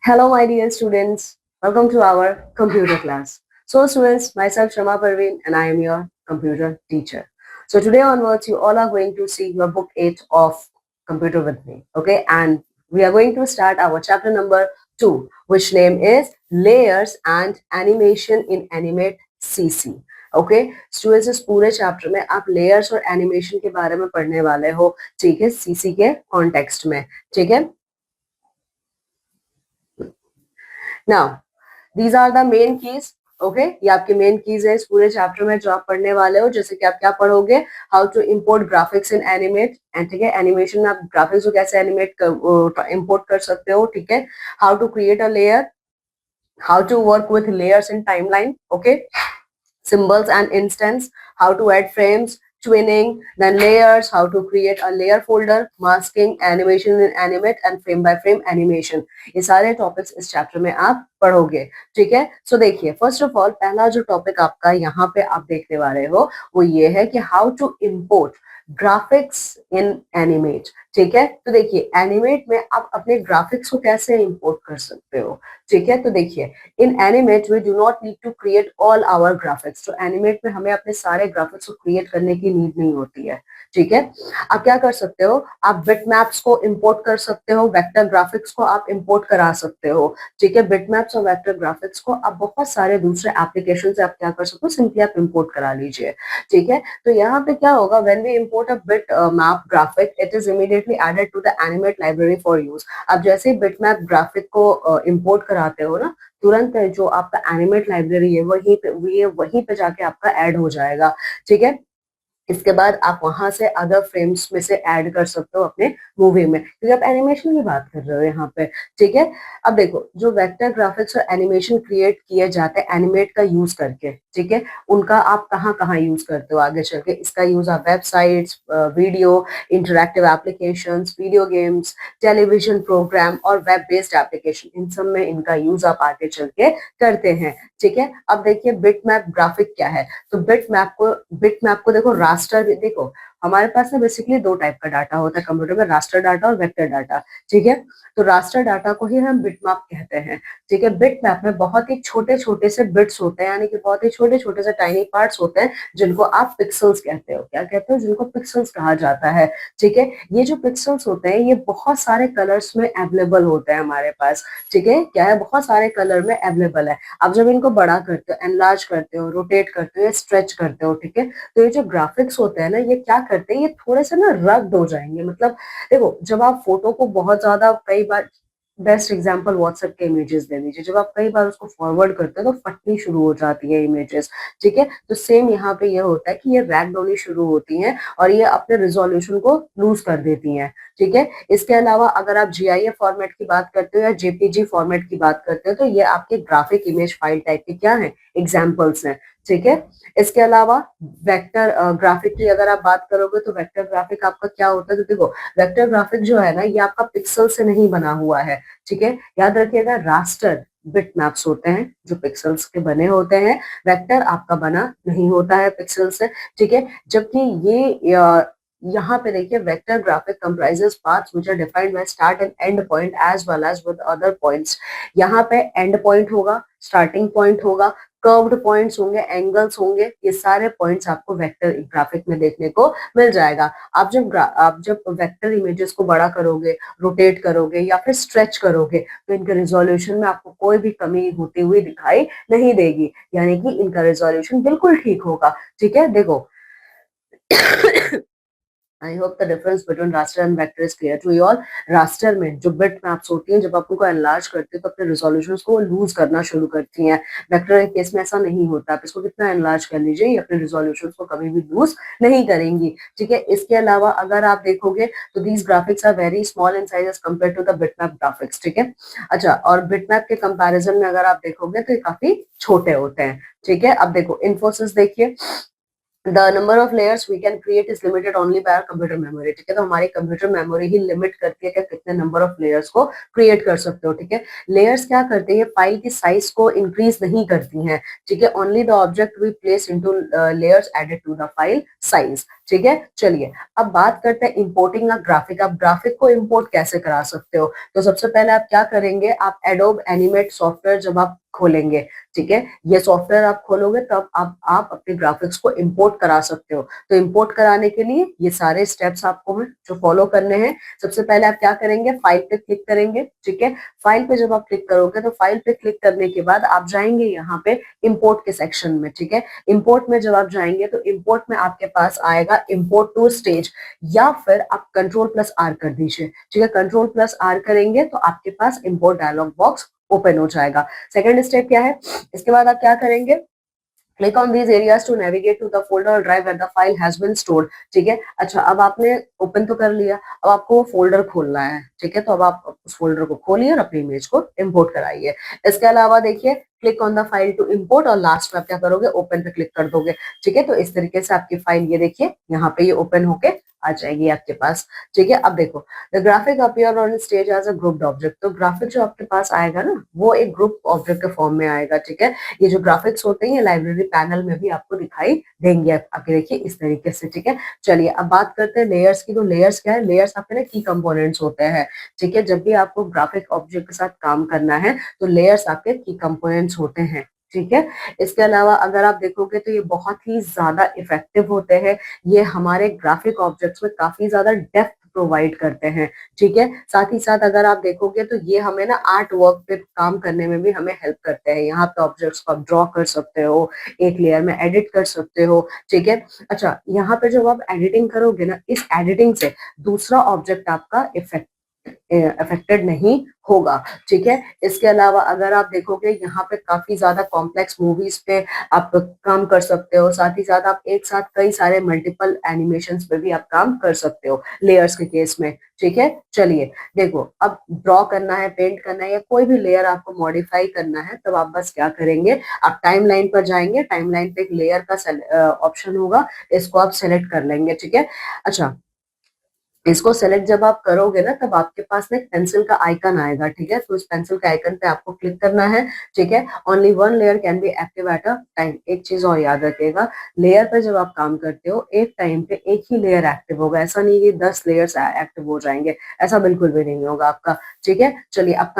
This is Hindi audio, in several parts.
Hello, my dear students. Welcome to our computer class. So, students, myself Shama Parveen, and I am your computer teacher. So, today onwards, you all are going to see your book 8 of Computer with me. Okay, and we are going to start our chapter number 2, which name is Layers and Animation in Animate CC. Okay students इस पूरे चैप्टर में आप लेयर्स और एनिमेशन के बारे में पढ़ने वाले हो, ठीक है, सीसी के कॉन्टेक्स्ट में, ठीक है. Now these are the main keys. Okay, ये आपके मेन कीज है इस पूरे चैप्टर में जो आप पढ़ने वाले हो. जैसे कि आप क्या पढ़ोगे, how to import graphics in animate, ठीक है, एनिमेशन में आप ग्राफिक्स को कैसे एनिमेट इंपोर्ट कर सकते हो, ठीक है, how to create a layer, how to work with layers in timeline, okay, symbols and instance, how to add frames, twinning, then layers, how to create a layer folder, masking, animation in animate and frame by frame animation. ये सारे टॉपिक्स इस चैप्टर में आप पढ़ोगे, ठीक है. सो देखिए, फर्स्ट ऑफ ऑल पहला जो टॉपिक आपका यहाँ पे आप देखने वाले हो वो ये है कि how to import graphics in animate, ठीक है. तो देखिए, एनिमेट में आप अपने ग्राफिक्स को कैसे इंपोर्ट कर सकते हो, ठीक है. तो देखिए, in animate we do not need to create all our graphics. तो एनिमेट में हमें अपने सारे ग्राफिक्स को क्रिएट करने की नीड नहीं होती है, ठीक है. आप क्या कर सकते हो, आप बिटमैप्स को इंपोर्ट कर सकते हो, वेक्टर ग्राफिक्स को आप इंपोर्ट करा सकते हो, ठीक है. बिटमैप्स और वेक्टर ग्राफिक्स को आप बहुत सारे दूसरे एप्लीकेशन से आप क्या कर सकते हो, सिंपली आप इंपोर्ट करा लीजिए, ठीक है. तो यहाँ पे क्या होगा, when we import a bit map graphic, it is immediately added to the animate library for use. आप जैसे ही बिटमैप ग्राफिक को इंपोर्ट कराते हो ना, तुरंत जो आपका एनिमेट लाइब्रेरी है वहीं पे जाके आपका ऐड हो जाएगा, ठीक है. इसके बाद आप वहां से अदर फ्रेम्स में से ऐड कर सकते हो अपने मूवी में, क्योंकि आप एनिमेशन की बात कर रहे हो यहाँ पे, ठीक है. अब देखो, जो वेक्टर ग्राफिक्स और एनिमेशन क्रिएट किए जाते हैं एनिमेट का यूज करके, ठीक है, उनका आप कहाँ कहाँ यूज करते हो आगे चल के. इसका यूज आप websites, video, interactive applications, video games, television programme और वेब बेस्ड एप्लीकेशन, इन सब में इनका यूज आप आगे चल के करते हैं, ठीक है. अब देखिए, बिटमैप ग्राफिक क्या है. तो बिटमैप को देखो, रास्टर भी देखो, हमारे पास ना बेसिकली दो टाइप का डाटा होता है कंप्यूटर में, रास्टर डाटा और वेक्टर डाटा, ठीक है. तो रास्टर डाटा को ही हम बिटमैप कहते हैं, ठीक है. बिटमैप में बहुत ही छोटे छोटे से बिट्स होते हैं, यानी कि बहुत ही छोटे छोटे से टाइनी पार्ट्स होते हैं, जिनको आप पिक्सल्स कहते हो. क्या कहते हो, जिनको पिक्सल्स कहा जाता है, ठीक है. ये जो पिक्सल्स होते हैं ये बहुत सारे कलर्स में अवेलेबल होते हैं हमारे पास, ठीक है. क्या है, बहुत सारे कलर में अवेलेबल है. आप जब इनको बड़ा करते हो, एनलार्ज करते हो, रोटेट करते हो या स्ट्रेच करते हो, ठीक है, तो ये जो ग्राफिक्स होते हैं ना, ये क्या करते हैं, ये थोड़े से ना रग्ड हो जाएंगे. मतलब देखो, जब आप फोटो को बहुत ज्यादा, कई बार बेस्ट एग्जांपल व्हाट्सएप के इमेजेस ले लीजिए, जब आप कई बार उसको फॉरवर्ड करते हो तो फटनी शुरू हो जाती है इमेजेस, ठीक है. तो सेम यहाँ पे ये होता है कि ये रैग्ड होनी शुरू होती हैं और ये अपने रिजोल्यूशन को लूज कर देती हैं, ठीक है. इसके अलावा अगर आप GIF फॉर्मेट की बात करते हो या JPG फॉर्मेट की बात करते हो, तो ये आपके ग्राफिक इमेज फाइल टाइप के क्या है, एग्जाम्पल्स हैं, ठीक है. इसके अलावा वेक्टर ग्राफिक की अगर आप बात करोगे तो वेक्टर ग्राफिक आपका क्या होता है. तो देखो, वेक्टर ग्राफिक जो है ना, ये आपका पिक्सल से नहीं बना हुआ है, ठीक है. याद रखिएगा, रास्टर बिट मैप्स होते हैं जो पिक्सल्स के बने होते हैं, वेक्टर आपका बना नहीं होता है पिक्सल से, ठीक है. जबकि ये यहाँ पे देखिए, vector graphic comprises paths which are defined by start and end point as well as with other points. यहाँ पे एंड पॉइंट होगा, स्टार्टिंग पॉइंट होगा, कर्व्ड पॉइंट्स होंगे, एंगल्स होंगे, ये सारे पॉइंट्स आपको वेक्टर ग्राफिक में देखने को मिल जाएगा. आप जब वेक्टर इमेजेस को बड़ा करोगे, रोटेट करोगे या फिर स्ट्रेच करोगे, तो इनके रिजोल्यूशन में आपको कोई भी कमी होती हुई दिखाई नहीं देगी, यानी कि इनका रिजोल्यूशन बिल्कुल ठीक होगा, ठीक है. देखो, I hope the difference between raster and vector is clear to you all. Raster में जो बिट मैप्स होती हैं, जब आप उनको एनलार्ज करते हो तो अपने रिजोल्यूशंस को लूज करना शुरू करती हैं. वेक्टर के केस में ऐसा नहीं होता. आप इसको कितना एनलार्ज कर लीजिए, ये अपने रिजोल्यूशंस को कभी भी लूज नहीं करेंगी, ठीक है. इसके अलावा अगर आप देखोगे तो these graphics are very small in size as compared to the bitmap graphics, ठीक है. अच्छा, और बिटमैप के कंपैरिजन में अगर आप देखोगे तो ये काफी छोटे होते हैं, ठीक है. अब देखो, इन्फोसिस देखिए, the number of layers we can create is limited only by our computer memory, ठीक है। तो हमारी कंप्यूटर मेमोरी ही लिमिट करती है कि कितने नंबर ऑफ लेयर्स को क्रिएट कर सकते हो, ठीक है। लेयर्स क्या करते हैं, फाइल की साइज को इंक्रीज नहीं करती हैं, ठीक है। Only the object we place into layers added to the file size, ठीक है। चलिए अब बात करते हैं इंपोर्टिंग अ ग्राफिक। आप ग्राफिक को इंपोर्ट कैसे करा सकते हो, तो सबसे पहले आप क्या करेंगे, आप एडोब एनिमेट सॉफ्टवेयर जब आप खोलेंगे, ठीक है, ये सॉफ्टवेयर आप खोलोगे तब आप अपने ग्राफिक्स को इंपोर्ट करा सकते हो। तो इंपोर्ट कराने के लिए ये सारे स्टेप्स आपको जो फॉलो करने हैं, सबसे पहले आप क्या करेंगे, फाइल पे क्लिक करेंगे, ठीक है। फाइल पे जब आप क्लिक करोगे तो फाइल पे क्लिक करने के बाद आप जाएंगे यहाँ पे इंपोर्ट के सेक्शन में, ठीक है। इंपोर्ट में जब आप जाएंगे तो इंपोर्ट में आपके पास आएगा इंपोर्ट टू स्टेज, या फिर आप कंट्रोल+R कर दीजिए, ठीक है। कंट्रोल+R करेंगे तो आपके पास इंपोर्ट डायलॉग बॉक्स ओपन हो जाएगा। सेकंड स्टेप क्या है, इसके बाद आप क्या करेंगे, click on these areas to navigate to the folder और drive where the file has been stored, ठीक है। अच्छा अब आपने ओपन तो कर लिया, अब आपको वो फोल्डर खोलना है, ठीक है। तो अब आप उस फोल्डर को खोलिए और अपनी इमेज को इंपोर्ट कराइए। इसके अलावा देखिए, click on the file to import और लास्ट में आप क्या करोगे, ओपन पे क्लिक कर दोगे, ठीक है। तो इस तरीके से आपकी फाइल ये देखिए यहाँ पे ये ओपन होके आ जाएगी आपके पास, ठीक है। अब देखो, the graphic appear on stage as a grouped object, तो ग्राफिक जो आपके पास आएगा ना वो एक ग्रुप ऑब्जेक्ट के फॉर्म में आएगा, ठीक है। ये जो ग्राफिक्स होते हैं ये लाइब्रेरी पैनल में भी आपको दिखाई देंगे, आप देखिए इस तरीके से, ठीक है। चलिए अब बात करते हैं लेयर्स की। तो लेयर्स क्या है, लेयर्स आपके ना की कंपोनेंट्स होते हैं, ठीक है। जब भी आपको ग्राफिक ऑब्जेक्ट के साथ काम करना है तो लेयर्स आपके की कंपोनेंट्स होते हैं, ठीक है। इसके अलावा अगर आप देखोगे तो ये बहुत ही ज्यादा इफेक्टिव होते हैं, ये हमारे ग्राफिक ऑब्जेक्ट्स में काफी ज्यादा डेप्थ प्रोवाइड करते हैं, ठीक है। साथ ही साथ अगर आप देखोगे तो ये हमें ना आर्ट वर्क पे काम करने में भी हमें हेल्प करते हैं। यहाँ पे ऑब्जेक्ट्स को आप ड्रॉ कर सकते हो, एक लेयर में एडिट कर सकते हो, ठीक है। अच्छा यहाँ पे जब आप एडिटिंग करोगे ना, इस एडिटिंग से दूसरा ऑब्जेक्ट आपका अफेक्टेड नहीं होगा, ठीक है। इसके अलावा अगर आप देखोगे यहाँ पे काफी ज्यादा कॉम्प्लेक्स मूवीज पे आप काम कर सकते हो, साथ ही साथ आप एक साथ कई सारे मल्टीपल एनिमेशंस पे भी आप काम कर सकते हो लेयर्स के केस में, ठीक है। चलिए देखो, अब ड्रॉ करना है, पेंट करना है या कोई भी लेयर आपको मॉडिफाई करना है, तब आप बस क्या करेंगे, आप टाइमलाइन पर जाएंगे, टाइमलाइन पे एक लेयर का ऑप्शन होगा, इसको आप सेलेक्ट कर लेंगे, ठीक है। अच्छा इसको सेलेक्ट जब आप करोगे ना तब आपके पास ना एक पेंसिल का आइकन आएगा, ठीक है। तो उस पेंसिल के आइकन पे आपको क्लिक करना है, ठीक है। Only one layer can be active at a time. एक चीज और याद रखिएगा, लेयर पे जब आप काम करते हो एक टाइम पे एक ही लेयर एक्टिव होगा, ऐसा नहीं कि 10 लेयर्स एक्टिव हो जाएंगे, ऐसा बिल्कुल भी नहीं होगा आपका, ठीक है। चलिए अब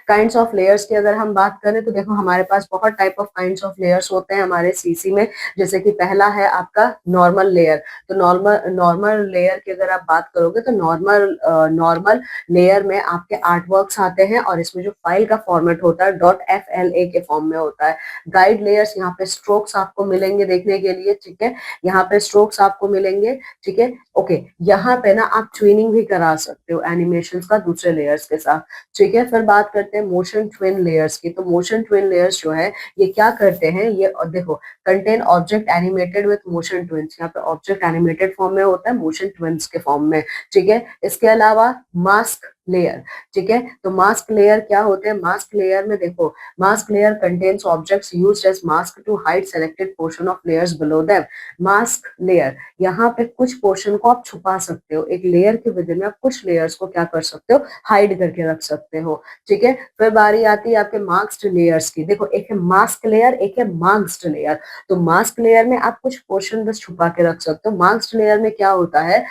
काइंड्स ऑफ लेयर्स की अगर हम बात करें तो देखो हमारे पास बहुत type of kinds of layers होते हैं हमारे सीसी में। जैसे कि पहला है आपका नॉर्मल लेयर। तो नॉर्मल नॉर्मल लेयर की अगर आप बात करोगे तो नॉर्मल लेयर में आपके आर्ट वर्क्स आते हैं और इसमें जो फाइल का फॉर्मेट होता है .fla के फॉर्म में होता है। गाइड लेयर्स, यहाँ पे स्ट्रोक्स आपको मिलेंगे देखने के लिए, ठीक है। यहाँ पे स्ट्रोक्स आपको मिलेंगे, ठीक है। ओके, यहाँ पे ना आप ट्विनिंग भी करा सकते हो एनिमेशन का दूसरे लेयर्स के साथ, ठीक है। फिर बात करते हैं मोशन ट्विन लेयर्स की। तो मोशन ट्विन लेयर्स जो है ये क्या करते हैं, ये देखो, contain object animated with motion twins, यहाँ पे ऑब्जेक्ट एनिमेटेड फॉर्म में होता है, मोशन ट्विन्स के फॉर्म में, ठीक है। इसके अलावा मास्क लेयर, ठीक है। तो मास्क लेयर क्या होते हैं, मास्क लेयर में देखो, mask layer contains objects used as mask to hide selected portion of layers below them. Mask layer, यहाँ पे कुछ पोर्शन को आप छुपा सकते हो, एक लेयर के विद में आप कुछ लेयर्स को क्या कर सकते हो, हाइड करके रख सकते हो, ठीक है। फिर बारी आती है आपके मास्क्ड लेयर्स की। देखो एक है मास्क लेयर, एक है मास्क्ड लेयर। तो मास्क लेयर में आप कुछ पोर्शन बस छुपा के रख सकते हो। मास्क्ड लेयर में क्या होता है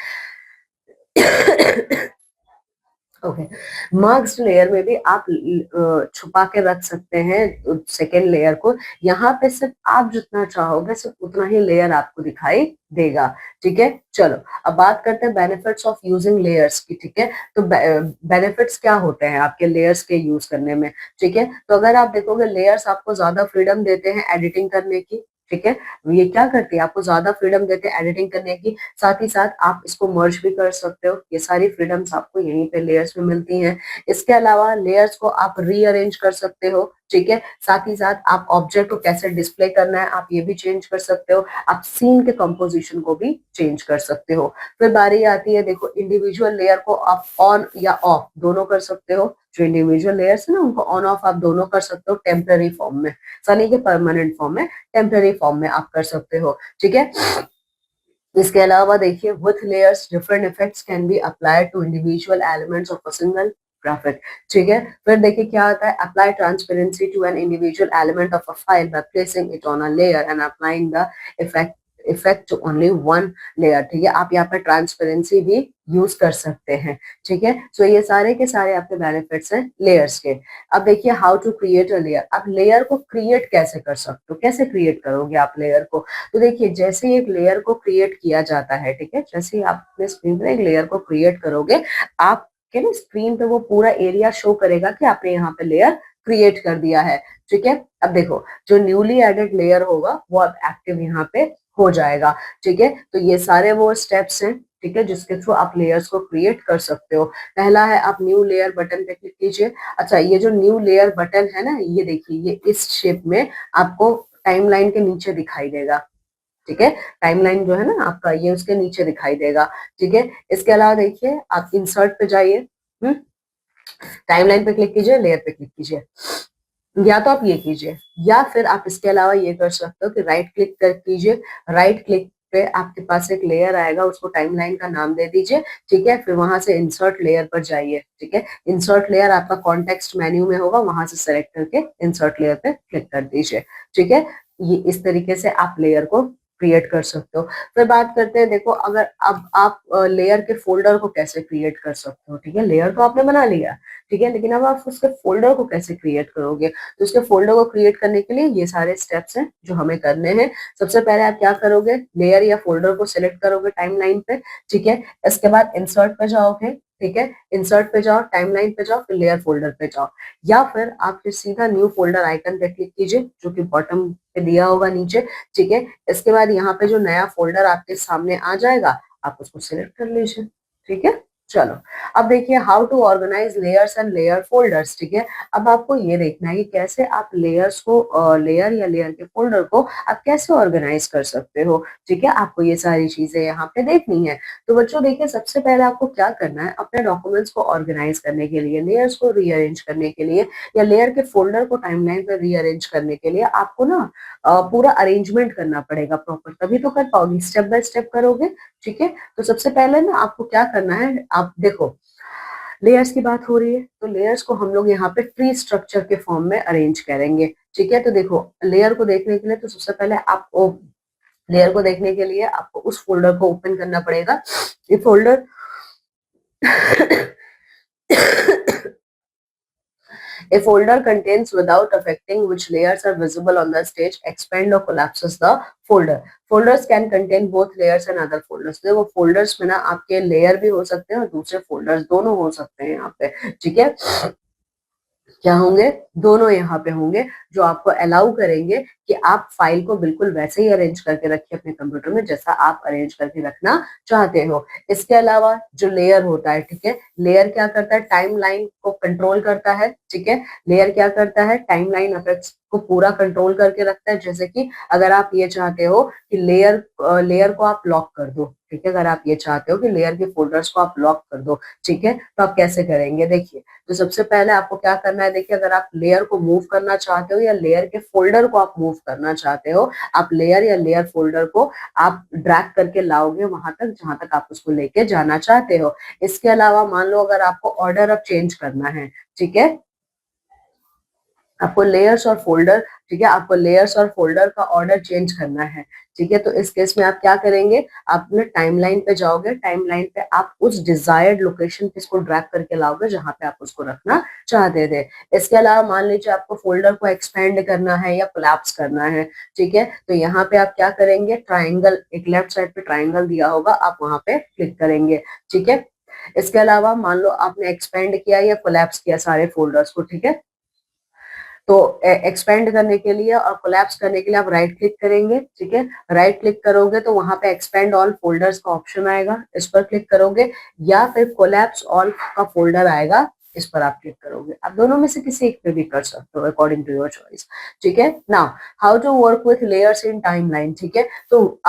ओके, मास्क लेयर में भी आप छुपा के रख सकते हैं सेकेंड लेयर को। यहाँ पे सिर्फ आप जितना चाहोगे सिर्फ उतना ही लेयर आपको दिखाई देगा, ठीक है। चलो अब बात करते हैं बेनिफिट्स ऑफ यूजिंग लेयर्स की, ठीक है। तो बेनिफिट्स क्या होते हैं आपके लेयर्स के यूज करने में, ठीक है। तो अगर आप देखोगे लेयर्स आपको ज्यादा फ्रीडम देते हैं एडिटिंग करने की, ठीक है। ये क्या करती है, आपको ज्यादा फ्रीडम देते हैं एडिटिंग करने की, साथ ही साथ आप इसको मर्ज भी कर सकते हो। ये सारी फ्रीडम्स आपको यहीं पे लेयर्स में मिलती हैं। इसके अलावा लेयर्स को आप रीअरेंज कर सकते हो, ठीक है। साथ ही साथ आप ऑब्जेक्ट को कैसे डिस्प्ले करना है आप ये भी चेंज कर सकते हो, आप सीन के कंपोजिशन को भी चेंज कर सकते हो। फिर बारी आती है देखो इंडिविजुअल लेयर को आप ऑन या ऑफ दोनों कर सकते हो। जो इंडिविजुअल लेयर्स है ना उनको ऑन ऑफ आप दोनों कर सकते हो टेम्पररी फॉर्म में, सनी के परमानेंट फॉर्म में, टेम्पररी फॉर्म में आप कर सकते हो, ठीक है। इसके अलावा देखिए with layers different effects can be applied to individual elements of a single graphic, ठीक है। फिर देखिए क्या आता है, apply transparency to an individual element of a file by placing it on a layer and applying the effect to only one layer, ठीक है। आप यहाँ पर ट्रांसपेरेंसी भी यूज कर सकते हैं, ठीक है। सो ये सारे के सारे आपके बेनिफिट्स हैं लेयर्स के। अब देखिए how to create a layer, आप लेयर को क्रिएट कैसे कर सकते हो, कैसे क्रिएट करोगे आप लेयर को। तो देखिए जैसे ही एक लेयर को क्रिएट किया जाता है, ठीक है, जैसे ही आप अपने स्क्रीन पर एक लेयर को क्रिएट करोगे आपके ना स्क्रीन पे वो पूरा एरिया शो करेगा कि आपने यहाँ पे लेयर क्रिएट कर दिया है, ठीक है। अब देखो जो न्यूली एडेड लेयर होगा वो अब एक्टिव यहाँ पे हो जाएगा, ठीक है। तो ये सारे वो स्टेप्स हैं, ठीक है, जिसके थ्रू आप लेयर्स को क्रिएट कर सकते हो। पहला है आप न्यू लेयर बटन पे क्लिक कीजिए। अच्छा ये जो न्यू लेयर बटन है ना ये देखिए ये इस शेप में आपको टाइमलाइन के नीचे दिखाई देगा, ठीक है। टाइमलाइन जो है ना आपका ये उसके नीचे दिखाई देगा, ठीक है। इसके अलावा देखिए आप इंसर्ट पे जाइए, टाइमलाइन पे क्लिक कीजिए, लेयर पे क्लिक कीजिए, या तो आप ये कीजिए या फिर आप इसके अलावा ये कर सकते हो कि राइट क्लिक कर कीजिए। राइट क्लिक पे आपके पास एक लेयर आएगा उसको टाइमलाइन का नाम दे दीजिए, ठीक है। फिर वहां से इंसर्ट लेयर पर जाइए, ठीक है। इंसर्ट लेयर आपका कॉन्टेक्स्ट मेन्यू में होगा, वहां से सेलेक्ट करके इंसर्ट लेयर पे क्लिक कर दीजिए, ठीक है। ये इस तरीके से आप लेयर को क्रिएट कर सकते हो। फिर बात करते हैं देखो अगर अब आप लेयर के फोल्डर को कैसे क्रिएट कर सकते हो, ठीक है। लेयर तो आपने बना लिया, ठीक है, लेकिन अब आप उसके फोल्डर को कैसे क्रिएट करोगे। तो उसके फोल्डर को क्रिएट करने के लिए ये सारे स्टेप्स हैं जो हमें करने हैं। सबसे पहले आप क्या करोगे, लेयर या फोल्डर को सिलेक्ट करोगे टाइमलाइन पे, ठीक है। इसके बाद इंसर्ट पे जाओगे, ठीक है, इंसर्ट पे जाओ, टाइमलाइन पे जाओ, फिर लेयर फोल्डर पे जाओ, या फिर आप फिर सीधा न्यू फोल्डर आइकन पे क्लिक कीजिए जो कि बॉटम पे दिया होगा नीचे, ठीक है। इसके बाद यहाँ पे जो नया फोल्डर आपके सामने आ जाएगा आप उसको सिलेक्ट कर लीजिए, ठीक है। चलो अब देखिए how to organize layers and layer folders, ठीक है। अब आपको ये देखना है कि कैसे आप लेयर्स को लेयर या लेयर के फोल्डर को आप कैसे ऑर्गेनाइज कर सकते हो, ठीक है। आपको ये सारी चीजें यहाँ पे देखनी है। तो बच्चों देखिए सबसे पहले आपको क्या करना है, अपने डॉक्यूमेंट्स को ऑर्गेनाइज करने के लिए, लेयर्स को रीअरेंज करने के लिए या लेयर के फोल्डर को टाइमलाइन पर रीअरेंज करने के लिए आपको ना पूरा अरेंजमेंट करना पड़ेगा प्रॉपर, तभी तो कर पाओगी, स्टेप बाय स्टेप करोगे, ठीक है। तो सबसे पहले ना आपको क्या करना है, आप देखो लेयर्स की बात हो रही है तो लेयर्स को हम लोग यहाँ पे ट्री स्ट्रक्चर के फॉर्म में अरेंज करेंगे, ठीक है। तो देखो लेयर को देखने के लिए तो सबसे पहले आपको लेयर को देखने के लिए आपको उस फोल्डर को ओपन करना पड़ेगा। ये folder A folder contains without affecting which layers are visible on the stage expand or collapses the folder. Folders can contain both layers and other folders. देखो folders में ना आपके layer भी हो सकते हैं और दूसरे folders दोनों हो सकते हैं यहाँ पे, ठीक है। क्या होंगे, दोनों यहाँ पे होंगे जो आपको अलाउ करेंगे कि आप फाइल को बिल्कुल वैसे ही अरेंज करके रखिए अपने कंप्यूटर में जैसा आप अरेंज करके रखना चाहते हो। इसके अलावा जो लेयर होता है, ठीक है, लेयर क्या करता है, टाइमलाइन को कंट्रोल करता है, ठीक है। लेयर क्या करता है, टाइमलाइन इफेक्ट्स को पूरा कंट्रोल करके रखता है। जैसे कि अगर आप ये चाहते हो कि लेयर को आप लॉक कर दो, ठीक है, अगर आप ये चाहते हो कि लेयर के फोल्डर्स को आप लॉक कर दो, ठीक है, तो आप कैसे करेंगे देखिए। तो सबसे पहले आपको क्या करना है, देखिए अगर आप लेयर को मूव करना चाहते हो या लेयर के फोल्डर को आप मूव करना चाहते हो, आप लेयर या लेयर फोल्डर को आप ड्रैग करके लाओगे वहां तक जहां तक आप उसको लेके जाना चाहते हो। इसके अलावा मान लो अगर आपको ऑर्डर अब चेंज करना है, ठीक है, आपको लेयर्स और फोल्डर, ठीक है, आपको लेयर्स और फोल्डर का ऑर्डर चेंज करना है, ठीक है। तो इस केस में आप क्या करेंगे, आप अपने टाइमलाइन पे जाओगे, टाइमलाइन पे आप उस डिजायर्ड लोकेशन पे इसको ड्रैग करके लाओगे जहां पे आप उसको रखना चाहते थे। इसके अलावा मान लीजिए आपको फोल्डर को एक्सपेंड करना है या कोलैप्स करना है, ठीक है, तो यहाँ पे आप क्या करेंगे, ट्राइंगल, एक लेफ्ट साइड पे ट्राइंगल दिया होगा, आप वहां पे क्लिक करेंगे, ठीक है। इसके अलावा मान लो आपने एक्सपेंड किया या कोलैप्स किया सारे फोल्डर्स को, ठीक है, तो एक्सपेंड करने के लिए और कोलैप्स करने के लिए आप राइट क्लिक करेंगे, ठीक है। राइट क्लिक करोगे तो वहां पे एक्सपेंड ऑल फोल्डर्स का ऑप्शन आएगा, इस पर क्लिक करोगे, या फिर कोलैप्स ऑल का फोल्डर आएगा, इस पर आप क्लिक करोगे। आप दोनों में से किसी एक पे भी कर सकते हो अकॉर्डिंग टू योर चॉइस, ठीक है। Now how to work with layers in timeline, ठीक है। तो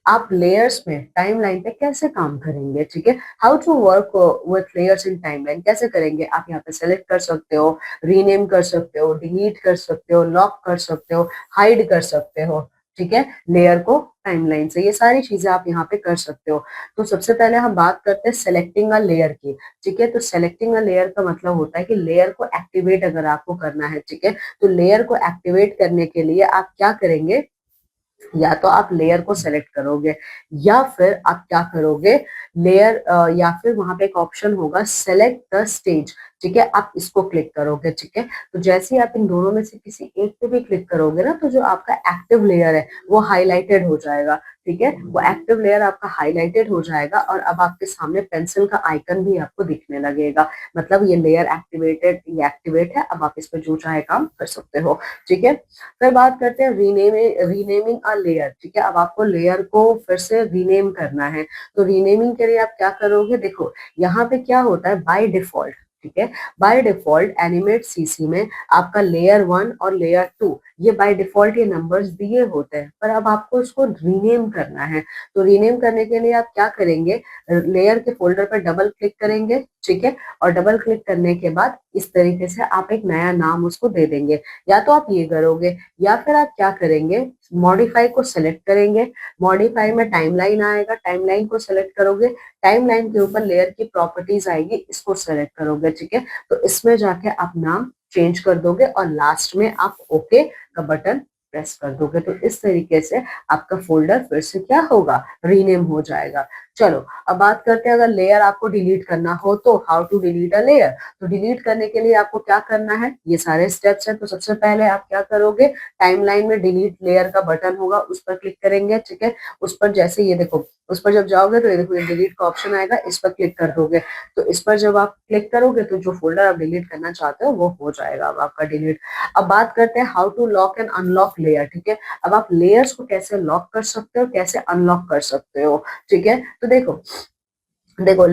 आप लेयर्स में टाइमलाइन पे कैसे काम करेंगे, ठीक है। How to work with layers in timeline कैसे करेंगे, आप यहाँ पे सेलेक्ट कर सकते हो, रीनेम कर सकते हो, डिलीट कर सकते हो, लॉक कर सकते हो, हाइड कर सकते हो, ठीक है, लेयर को टाइमलाइन से। ये सारी चीजें आप यहाँ पे कर सकते हो। तो सबसे पहले हम बात करते हैं सेलेक्टिंग अ लेयर की, ठीक है। तो सेलेक्टिंग अ लेयर का मतलब होता है कि लेयर को एक्टिवेट अगर आपको करना है, ठीक है। तो लेयर को एक्टिवेट करने के लिए आप क्या करेंगे, या तो आप लेयर को सेलेक्ट करोगे, या फिर आप क्या करोगे, लेयर या फिर वहां पे एक ऑप्शन होगा सेलेक्ट द स्टेज, ठीक है, आप इसको क्लिक करोगे, ठीक है। तो जैसे ही आप इन दोनों में से किसी एक पे भी क्लिक करोगे ना, तो जो आपका एक्टिव लेयर है वो हाईलाइटेड हो जाएगा, ठीक है। वो एक्टिव लेयर आपका हाईलाइटेड हो जाएगा और अब आपके सामने पेंसिल का आइकन भी आपको दिखने लगेगा, मतलब ये लेयर एक्टिवेटेड, ये एक्टिवेट है, अब आप इस पे जो चाहे काम कर सकते हो, ठीक है। फिर बात करते हैं रीनेमिंग अ लेयर, ठीक है। अब आपको लेयर को फिर से रीनेम करना है, तो रीनेमिंग के लिए आप क्या करोगे, देखो यहाँ पे क्या होता है बाय डिफॉल्ट, ठीक है। बाय डिफॉल्ट एनिमेट सीसी में आपका लेयर 1 और लेयर 2 ये बाय डिफॉल्ट ये नंबर्स दिए होते हैं, पर अब आपको इसको रीनेम करना है। तो रीनेम करने के लिए आप क्या करेंगे, लेयर के फोल्डर पर डबल क्लिक करेंगे, ठीक है। और डबल क्लिक करने के बाद इस तरीके से आप एक नया नाम उसको दे देंगे। या तो आप ये करोगे, या फिर आप क्या करेंगे, मॉडिफाई को सिलेक्ट करेंगे, मॉडिफाई में टाइमलाइन आएगा, टाइमलाइन को सिलेक्ट करोगे, टाइमलाइन के ऊपर लेयर की प्रॉपर्टीज आएगी, इसको सेलेक्ट करोगे, ठीक है। तो इसमें जाके आप नाम चेंज कर दोगे और लास्ट में आप ओके का बटन प्रेस कर दोगे। तो इस तरीके से आपका फोल्डर फिर से क्या होगा, रीनेम हो जाएगा। चलो अब बात करते हैं अगर लेयर आपको डिलीट करना हो तो how to delete a layer. तो डिलीट करने के लिए आपको क्या करना है, ये सारे स्टेप्स हैं। तो सबसे पहले आप क्या करोगे, टाइमलाइन में डिलीट लेयर का बटन होगा, उस पर क्लिक करेंगे, ठीक है। उस पर जैसे ये देखो, उस पर जब जाओगे तो ये देखो ये डिलीट का ऑप्शन आएगा, इस पर क्लिक कर दोगे। तो इस पर जब आप क्लिक करोगे तो जो फोल्डर आप डिलीट करना चाहते हो वो हो जाएगा अब आपका डिलीट। अब बात करते हैं how to lock and unlock layer, ठीक है। अब आप लेयर्स को कैसे लॉक कर सकते हो, कैसे अनलॉक कर सकते हो, ठीक है। तो देखो देखो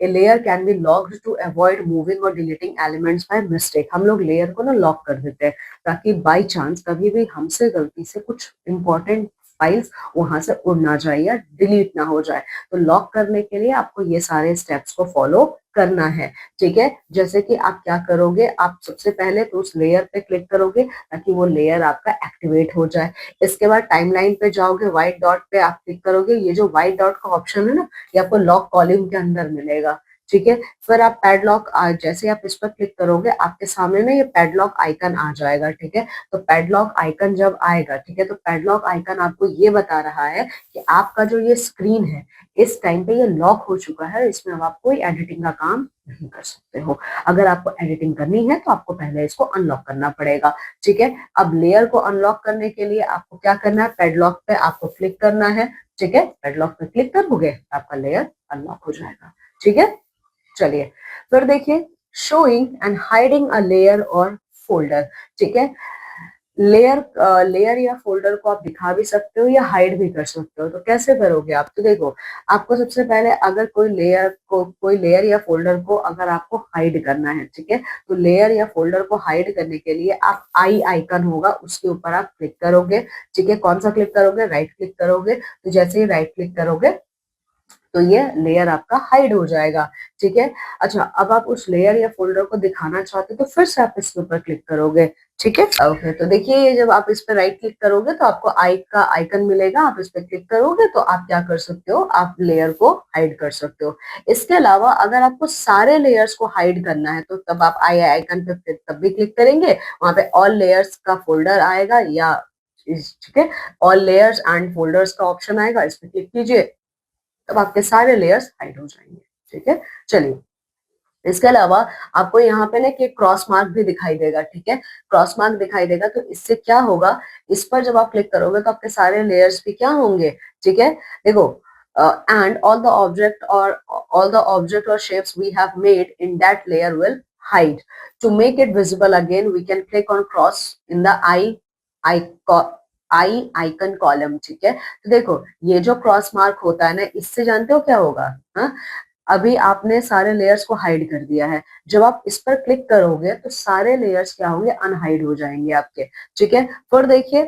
layer can be locked to avoid moving और डिलीटिंग एलिमेंट्स बाय मिस्टेक। हम लोग लेयर को ना लॉक कर देते हैं ताकि बाय चांस कभी भी हमसे गलती से कुछ इंपॉर्टेंट फाइल्स वहां से उड़ ना जाए या डिलीट ना हो जाए। तो लॉक करने के लिए आपको ये सारे स्टेप्स को फॉलो करना है, ठीक है। जैसे कि आप क्या करोगे, आप सबसे पहले तो उस लेयर पे क्लिक करोगे ताकि वो लेयर आपका एक्टिवेट हो जाए। इसके बाद टाइमलाइन पे जाओगे, व्हाइट डॉट पे आप क्लिक करोगे, ये जो व्हाइट डॉट का ऑप्शन है ना, ये आपको लॉक कॉलम के अंदर मिलेगा, ठीक है। फिर आप पैडलॉक, जैसे आप इस पर क्लिक करोगे आपके सामने ना ये पैडलॉक आइकन आ जाएगा, ठीक है। तो पैडलॉक आइकन जब आएगा, ठीक है, तो पैडलॉक आइकन आपको ये बता रहा है कि आपका जो ये स्क्रीन है इस टाइम पे ये लॉक हो चुका है, इसमें अब आप कोई एडिटिंग का काम नहीं कर सकते हो। अगर आपको एडिटिंग करनी है तो आपको पहले इसको अनलॉक करना पड़ेगा, ठीक है। अब लेयर को अनलॉक करने के लिए आपको क्या करना है, पैडलॉक पे आपको क्लिक करना है, ठीक है। पैडलॉक पे क्लिक करोगे आपका लेयर अनलॉक हो जाएगा, ठीक है। चलिए फिर देखिए showing and hiding a layer और फोल्डर, ठीक है। लेयर या फोल्डर को आप दिखा भी सकते हो या हाइड भी कर सकते हो। तो कैसे करोगे आप, तो देखो आपको सबसे पहले अगर कोई लेयर या फोल्डर को अगर आपको हाइड करना है, ठीक है, तो लेयर या फोल्डर को हाइड करने के लिए आप आई आइकन होगा उसके ऊपर आप क्लिक करोगे, ठीक है। कौन सा क्लिक करोगे, राइट क्लिक करोगे। तो जैसे ही राइट क्लिक करोगे तो ये लेयर आपका हाइड हो जाएगा, ठीक है। अच्छा अब आप उस लेयर या फोल्डर को दिखाना चाहते हो तो फिर से आप इसके ऊपर क्लिक करोगे, ठीक है। ओके तो देखिए ये जब आप इस पर राइट क्लिक करोगे तो आपको आई का आइकन मिलेगा, आप इस पर क्लिक करोगे तो आप क्या कर सकते हो, आप लेयर को हाइड कर सकते हो। इसके अलावा अगर आपको सारे लेयर्स को हाइड करना है तो तब आप आई आइकन पे तब भी क्लिक करेंगे, वहां पे ऑल लेयर्स का फोल्डर आएगा या ठीक है, ऑल लेयर्स एंड फोल्डर्स का ऑप्शन आएगा, इस पर क्लिक कीजिए, तब आपके सारे लेयर्स हाइड हो जाएंगे, ठीक है। चलिए इसके अलावा आपको यहाँ पे ना कि क्रॉस मार्क भी दिखाई देगा, ठीक है। क्रॉस मार्क दिखाई देगा तो इससे क्या होगा, इस पर जब आप क्लिक करोगे तो आपके सारे लेयर्स भी क्या होंगे, ठीक है। देखो एंड ऑल द ऑब्जेक्ट और shapes we have made in that layer will hide. To make it visible again we can click on cross in the eye eye icon column, ठीक है। तो देखो ये जो क्रॉस मार्क होता है ना, इससे जानते हो क्या होगा, हाँ, अभी आपने सारे लेयर्स को हाइड कर दिया है। जब आप इस पर क्लिक करोगे तो सारे लेयर्स क्या होंगे, अनहाइड हो जाएंगे आपके। ठीक है, फिर देखिए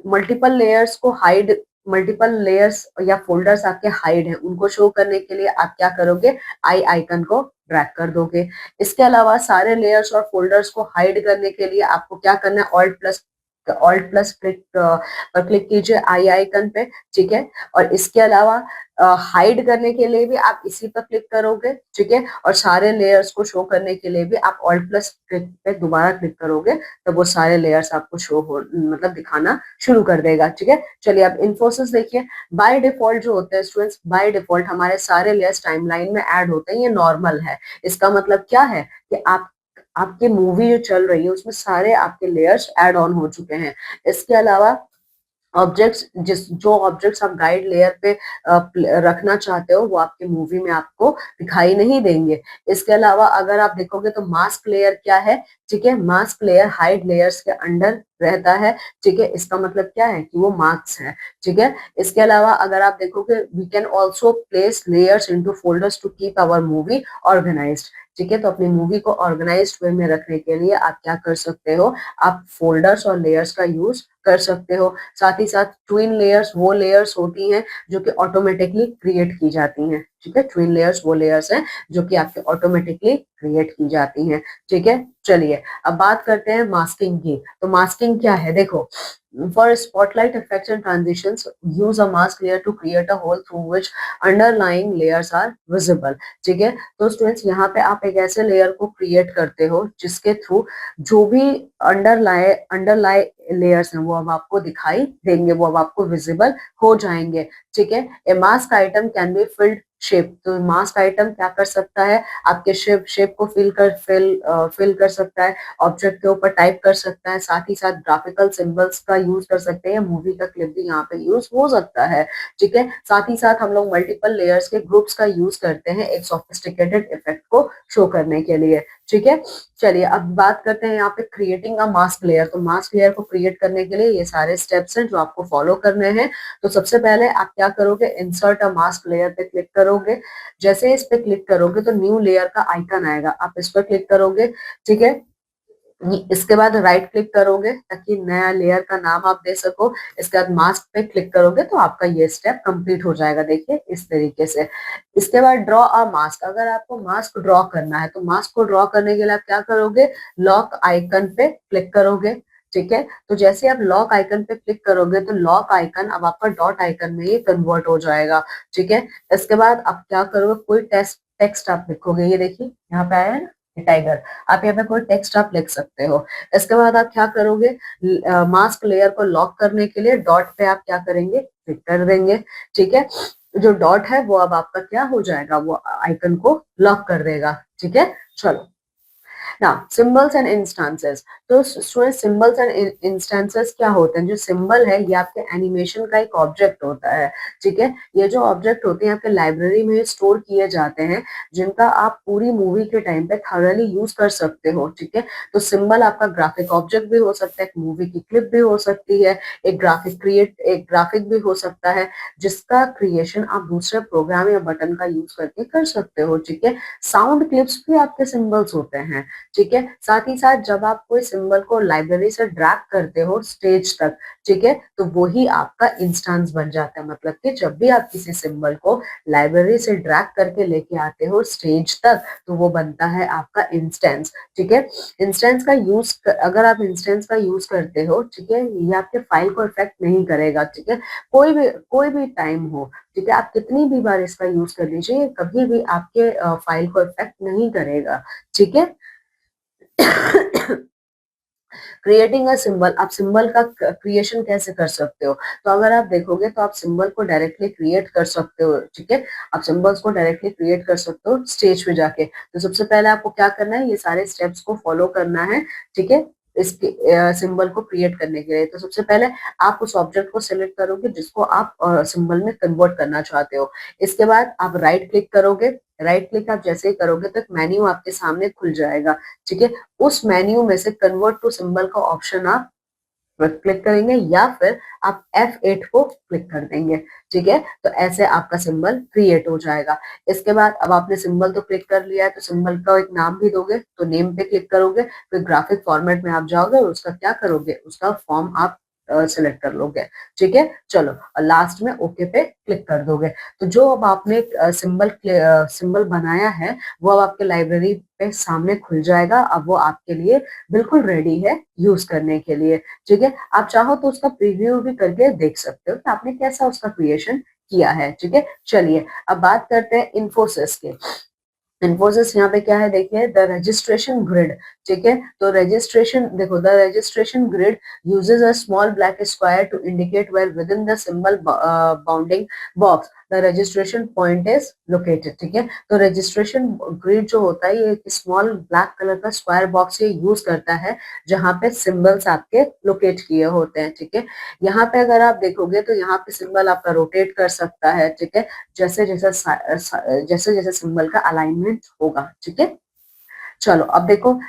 मल्टीपल लेयर्स को हाइड, मल्टीपल लेयर्स या फोल्डर्स आपके हाइड हैं, उनको शो करने के लिए आप क्या करोगे, आई आइकन को ड्रैग कर दोगे। इसके अलावा सारे लेयर्स और फोल्डर्स को हाइड करने के लिए आपको क्या करना है, ऑल्ट प्लस क्लिक पर क्लिक कीजिए आई आइकन पे। ठीक है, और इसके अलावा हाइड करने के लिए भी आप इसी पर क्लिक करोगे। ठीक है, और सारे लेयर्स को शो करने के लिए भी आप ऑल्ट प्लस क्लिक पे दोबारा क्लिक करोगे, तो वो सारे लेयर्स आपको शो हो, मतलब दिखाना शुरू कर देगा। ठीक है, चलिए अब इन्फोसिस देखिए। बाय डिफॉल्ट जो होते हैं स्टूडेंट्स, बाय डिफॉल्ट हमारे सारे लेयर्स टाइमलाइन में ऐड होते हैं, ये नॉर्मल है। इसका मतलब क्या है कि आपकी मूवी जो चल रही है उसमें सारे आपके लेयर्स ऐड ऑन हो चुके हैं। इसके अलावा ऑब्जेक्ट्स, जो ऑब्जेक्ट्स आप गाइड लेयर पे रखना चाहते हो वो आपके मूवी में आपको दिखाई नहीं देंगे। इसके अलावा अगर आप देखोगे तो मास्क लेयर क्या है, ठीक है, मास्क लेयर हाइड लेयर्स के अंडर रहता है। ठीक है, इसका मतलब क्या है कि वो मार्क्स है। ठीक है, इसके अलावा अगर आप देखोगे we can also place layers into folders to keep our movie organized. ठीक है, तो अपनी मूवी को ऑर्गेनाइज्ड वे में रखने के लिए आप क्या कर सकते हो, आप फोल्डर्स और लेयर्स का यूज कर सकते हो। साथ ही साथ ट्विन लेयर्स वो लेयर्स होती हैं जो कि ऑटोमेटिकली क्रिएट की जाती हैं। ठीक है, ट्विन लेयर्स वो लेयर्स हैं जो कि आपके ऑटोमेटिकली क्रिएट की जाती हैं। ठीक है, चलिए अब बात करते हैं मास्किंग की। तो मास्किंग क्या है, देखो, for spotlight effects and transitions use a mask layer to create a hole through which underlying layers are visible। ठीक है, तो स्टूडेंट्स यहाँ पे आप एक ऐसे लेयर को क्रिएट करते हो जिसके थ्रू जो भी अंडरलाए लेयर्स हैं वो अब आपको दिखाई देंगे, वो अब आपको विजिबल हो जाएंगे। ठीक है, ए mask item can be filled shape. तो मास्क आइटम क्या कर सकता है, आपके शेप को फिल कर सकता है, ऑब्जेक्ट के ऊपर टाइप कर सकता है, साथ ही साथ ग्राफिकल सिंबल्स का यूज कर सकते हैं, मूवी का क्लिप भी यहाँ पे यूज हो सकता है। ठीक है, साथ ही साथ हम लोग मल्टीपल लेयर्स के ग्रुप्स का यूज करते हैं एक सोफिस्टिकेटेड इफेक्ट को शो करने के लिए। ठीक है, चलिए अब बात करते हैं यहाँ पे क्रिएटिंग अ मास्क लेयर। तो मास्क लेयर को क्रिएट करने के लिए ये सारे स्टेप्स हैं जो आपको फॉलो करने हैं। तो सबसे पहले आप क्या करोगे, इंसर्ट अ मास्क लेयर पे क्लिक करोगे। जैसे इस पे क्लिक करोगे तो न्यू लेयर का आइकन आएगा, आप इस पर क्लिक करोगे। ठीक है, इसके बाद राइट क्लिक करोगे ताकि नया लेयर का नाम आप दे सको। इसके बाद मास्क पे क्लिक करोगे तो आपका ये स्टेप कंप्लीट हो जाएगा, देखिए इस तरीके से। इसके बाद ड्रॉ अ मास्क। अगर आपको मास्क ड्रॉ करना है तो मास्क को ड्रॉ करने के लिए आप क्या करोगे, लॉक आइकन पे क्लिक करोगे। ठीक है, तो जैसे आप लॉक आइकन पे क्लिक करोगे तो लॉक आइकन अब आपका डॉट आइकन में ही कन्वर्ट हो जाएगा। ठीक है, इसके बाद आप क्या करोगे, कोई टेक्स्ट आप लिखोगे। ये देखिए यहाँ पे आया है ना टाइगर, आप यहाँ पे कोई टेक्स्ट आप लिख सकते हो। इसके बाद आप क्या करोगे, मास्क लेयर को लॉक करने के लिए डॉट पे आप क्या करेंगे, क्लिक कर देंगे। ठीक है, जो डॉट है वो अब आपका क्या हो जाएगा, वो आइकन को लॉक कर देगा। ठीक है, चलो ना सिंबल्स एंड इंस्टांसेस। तो स्टूडेंट सिंबल्स एंड इंस्टांसेस क्या होते हैं, जो सिंबल है ये आपके एनिमेशन का एक ऑब्जेक्ट होता है। ठीक है, ये जो ऑब्जेक्ट होते हैं आपके लाइब्रेरी में स्टोर किए जाते हैं, जिनका आप पूरी मूवी के टाइम पे थॉरली यूज कर सकते हो। ठीक है, तो सिंबल आपका ग्राफिक ऑब्जेक्ट भी हो सकता है, एक मूवी की क्लिप भी हो सकती है, एक ग्राफिक भी हो सकता है जिसका क्रिएशन आप दूसरे प्रोग्राम या बटन का यूज करके कर सकते हो। ठीक है, साउंड क्लिप्स भी आपके सिंबल्स होते हैं। ठीक है, साथ ही साथ जब आप कोई सिंबल को लाइब्रेरी से ड्रैग करते हो स्टेज तक, ठीक है, तो वही आपका इंस्टेंस बन जाता है। मतलब कि जब भी आप किसी सिंबल को लाइब्रेरी से ड्रैग करके लेके आते हो स्टेज तक तो वो बनता है आपका इंस्टेंस। ठीक है, इंस्टेंस का यूज अगर आप इंस्टेंस का यूज करते हो, ठीक है, ये आपके फाइल को इफेक्ट नहीं करेगा। ठीक है, कोई भी टाइम हो, ठीक है, आप कितनी भी बार इसका यूज कर लीजिए, कभी भी आपके फाइल को इफेक्ट नहीं करेगा। ठीक है, क्रिएटिंग अ सिंबल, आप सिंबल का क्रिएशन कैसे कर सकते हो, तो अगर आप देखोगे तो आप सिंबल को डायरेक्टली क्रिएट कर सकते हो। ठीक है, आप सिंबल्स को डायरेक्टली क्रिएट कर सकते हो स्टेज पे जाके। तो सबसे पहले आपको क्या करना है, ये सारे स्टेप्स को फॉलो करना है। ठीक है, इसके सिंबल को क्रिएट करने के लिए तो सबसे पहले आप उस ऑब्जेक्ट को सिलेक्ट करोगे जिसको आप सिंबल में कन्वर्ट करना चाहते हो। इसके बाद आप राइट क्लिक करोगे। राइट क्लिक आप जैसे ही करोगे तो एक मेन्यू आपके सामने खुल जाएगा। ठीक है, उस मेन्यू में से कन्वर्ट टू सिंबल का ऑप्शन आप क्लिक करेंगे या फिर आप F8 को क्लिक कर देंगे। ठीक है, तो ऐसे आपका सिंबल क्रिएट हो जाएगा। इसके बाद अब आपने सिंबल तो क्लिक कर लिया है, तो सिंबल का एक नाम भी दोगे, तो नेम पे क्लिक करोगे, फिर ग्राफिक फॉर्मेट में आप जाओगे और उसका क्या करोगे, उसका फॉर्म आप सिलेक्ट कर लोगे। ठीक है, चलो और लास्ट में ओके पे क्लिक कर दोगे। तो जो अब आपने सिंबल बनाया है वो अब आपके लाइब्रेरी पे सामने खुल जाएगा। अब वो आपके लिए बिल्कुल रेडी है यूज करने के लिए। ठीक है, आप चाहो तो उसका प्रीव्यू भी करके देख सकते हो कि आपने कैसा उसका क्रिएशन किया है। ठीक है, चलिए अब बात करते हैं इन्फोसिस के। इन्फोसिस यहाँ पे क्या है, देखिए द रजिस्ट्रेशन ग्रिड। ठीक है, तो रजिस्ट्रेशन देखो, the registration grid uses a small black square to indicate where with in the symbol bounding box the registration point is located. ठीक है, तो रजिस्ट्रेशन ग्रिड जो होता है ये एक स्मॉल ब्लैक कलर का स्क्वायर बॉक्स ये यूज करता है जहां पे सिंबल्स आपके लोकेट किए होते हैं। ठीक है, यहाँ पे अगर आप देखोगे तो यहाँ पे सिंबल आपका रोटेट कर सकता है। ठीक है, जैसे जैसे जैसे जैसे सिंबल का अलाइनमेंट होगा। ठीक है, चलो अब देखो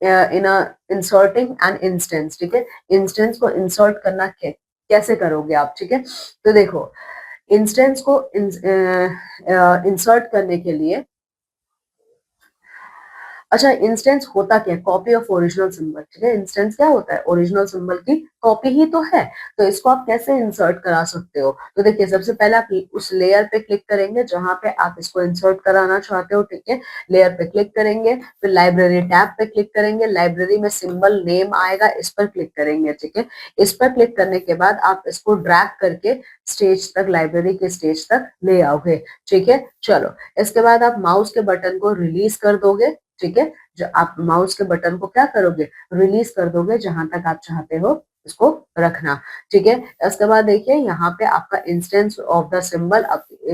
इन इंसर्टिंग एन इंस्टेंस। ठीक है, इंस्टेंस को इंसर्ट करना कैसे करोगे आप। ठीक है, तो देखो इंस्टेंस को इंसर्ट करने के लिए, अच्छा इंस्टेंस होता क्या है, कॉपी ऑफ ओरिजिनल सिंबल। ठीक है, इंस्टेंस क्या होता है, ओरिजिनल सिंबल की कॉपी ही तो है। तो इसको आप कैसे इंसर्ट करा सकते हो, तो देखिए सबसे पहले आप उस लेयर पे क्लिक करेंगे जहां पे आप इसको इंसर्ट कराना चाहते हो। ठीक है, लेयर पे क्लिक करेंगे, फिर लाइब्रेरी टैब पे क्लिक करेंगे, लाइब्रेरी में सिंबल नेम आएगा, इस पर क्लिक करेंगे। ठीक है, इस पर क्लिक करने के बाद आप इसको ड्रैग करके स्टेज तक, लाइब्रेरी के स्टेज तक ले आओगे। ठीक है, चलो इसके बाद आप माउस के बटन को रिलीज कर दोगे। ठीक है, जो आप माउस के बटन को क्या करोगे, रिलीज कर दोगे जहां तक आप चाहते हो इसको रखना। ठीक है, इसके बाद देखिए यहाँ पे आपका instance of the symbol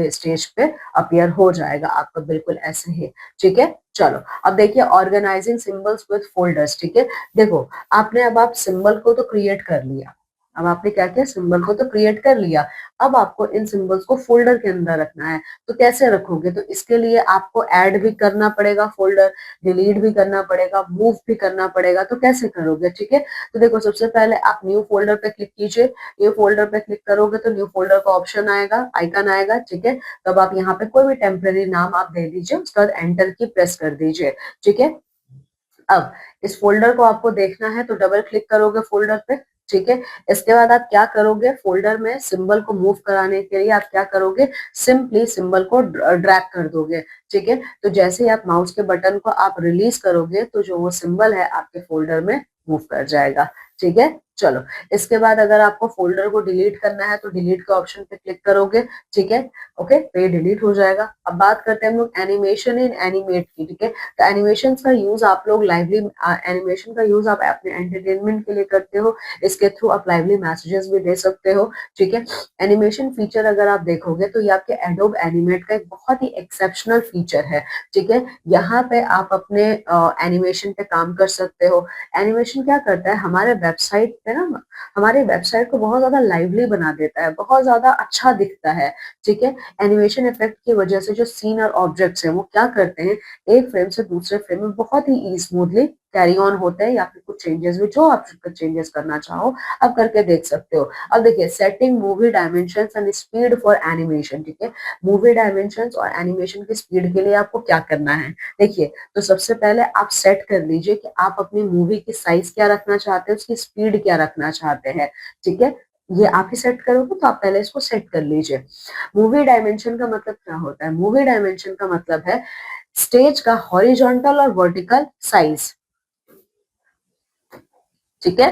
stage पे अपीयर हो जाएगा आपका बिल्कुल ऐसे ही। ठीक है, चलो अब देखिए ऑर्गेनाइजिंग सिंबल्स विद फोल्डर्स। ठीक है, देखो आपने अब आप सिंबल को तो क्रिएट कर लिया, अब आपने क्या किया, सिंबल को तो क्रिएट कर लिया, अब आपको इन सिंबल्स को फोल्डर के अंदर रखना है। तो कैसे रखोगे, तो इसके लिए आपको ऐड भी करना पड़ेगा फोल्डर, डिलीट भी करना पड़ेगा, मूव भी करना पड़ेगा। तो कैसे करोगे, ठीक है, तो देखो सबसे पहले आप न्यू फोल्डर पे क्लिक कीजिए। न्यू फोल्डर पे क्लिक करोगे तो न्यू फोल्डर का ऑप्शन आएगा, आइकन आएगा। ठीक है, तब आप यहाँ पे कोई भी टेम्परेरी नाम आप दे दीजिए, उसके बाद एंटर की प्रेस कर दीजिए। ठीक है, अब इस फोल्डर को आपको देखना है तो डबल क्लिक करोगे फोल्डर पे। ठीक है, इसके बाद आप क्या करोगे, फोल्डर में सिंबल को मूव कराने के लिए आप क्या करोगे, सिंपली सिंबल को ड्रैग कर दोगे। ठीक है, तो जैसे ही आप माउस के बटन को आप रिलीज करोगे तो जो वो सिंबल है आपके फोल्डर में मूव कर जाएगा। ठीक है, चलो इसके बाद अगर आपको फोल्डर को डिलीट करना है तो डिलीट के ऑप्शन पे क्लिक करोगे। ठीक है, ओके, तो ये डिलीट हो जाएगा। अब बात करते हैं हम लोग एनिमेशन इन एनिमेट की। ठीक है, तो एनिमेशन का यूज आप लोग लाइवली, एनिमेशन का यूज आप अपने एंटरटेनमेंट के लिए करते हो, इसके थ्रू आप लाइवली मैसेजेस भी दे सकते हो। ठीक है, एनिमेशन फीचर अगर आप देखोगे तो ये आपके एडोब एनिमेट का एक बहुत ही एक्सेप्शनल फीचर है। ठीक है, यहाँ पे आप अपने एनिमेशन पे काम कर सकते हो। एनिमेशन क्या करता है, हमारे वेबसाइट पे ना, हमारे वेबसाइट को बहुत ज्यादा लाइवली बना देता है, बहुत ज्यादा अच्छा दिखता है। ठीक है, एनिमेशन इफेक्ट की वजह से जो सीन और ऑब्जेक्ट्स हैं वो क्या करते हैं, एक फ्रेम से दूसरे फ्रेम में बहुत ही स्मूथली कैरी ऑन होते हैं, या फिर कुछ चेंजेस भी जो आप चेंजेस करना चाहो आप करके देख सकते हो। अब देखिए setting movie dimensions and speed for animation. ठीक है, मूवी डायमेंशंस और एनिमेशन की स्पीड के लिए आपको क्या करना है, देखिए तो सबसे पहले आप सेट कर लीजिए कि आप अपनी मूवी की साइज क्या रखना चाहते हैं, उसकी स्पीड क्या रखना चाहते हैं। ठीक है, ये आप ही सेट करोगे, तो आप पहले इसको सेट कर लीजिए। मूवी डायमेंशन का मतलब क्या होता है, मूवी डायमेंशन का मतलब है स्टेज का हॉरिजॉन्टल और वर्टिकल साइज। ठीक है,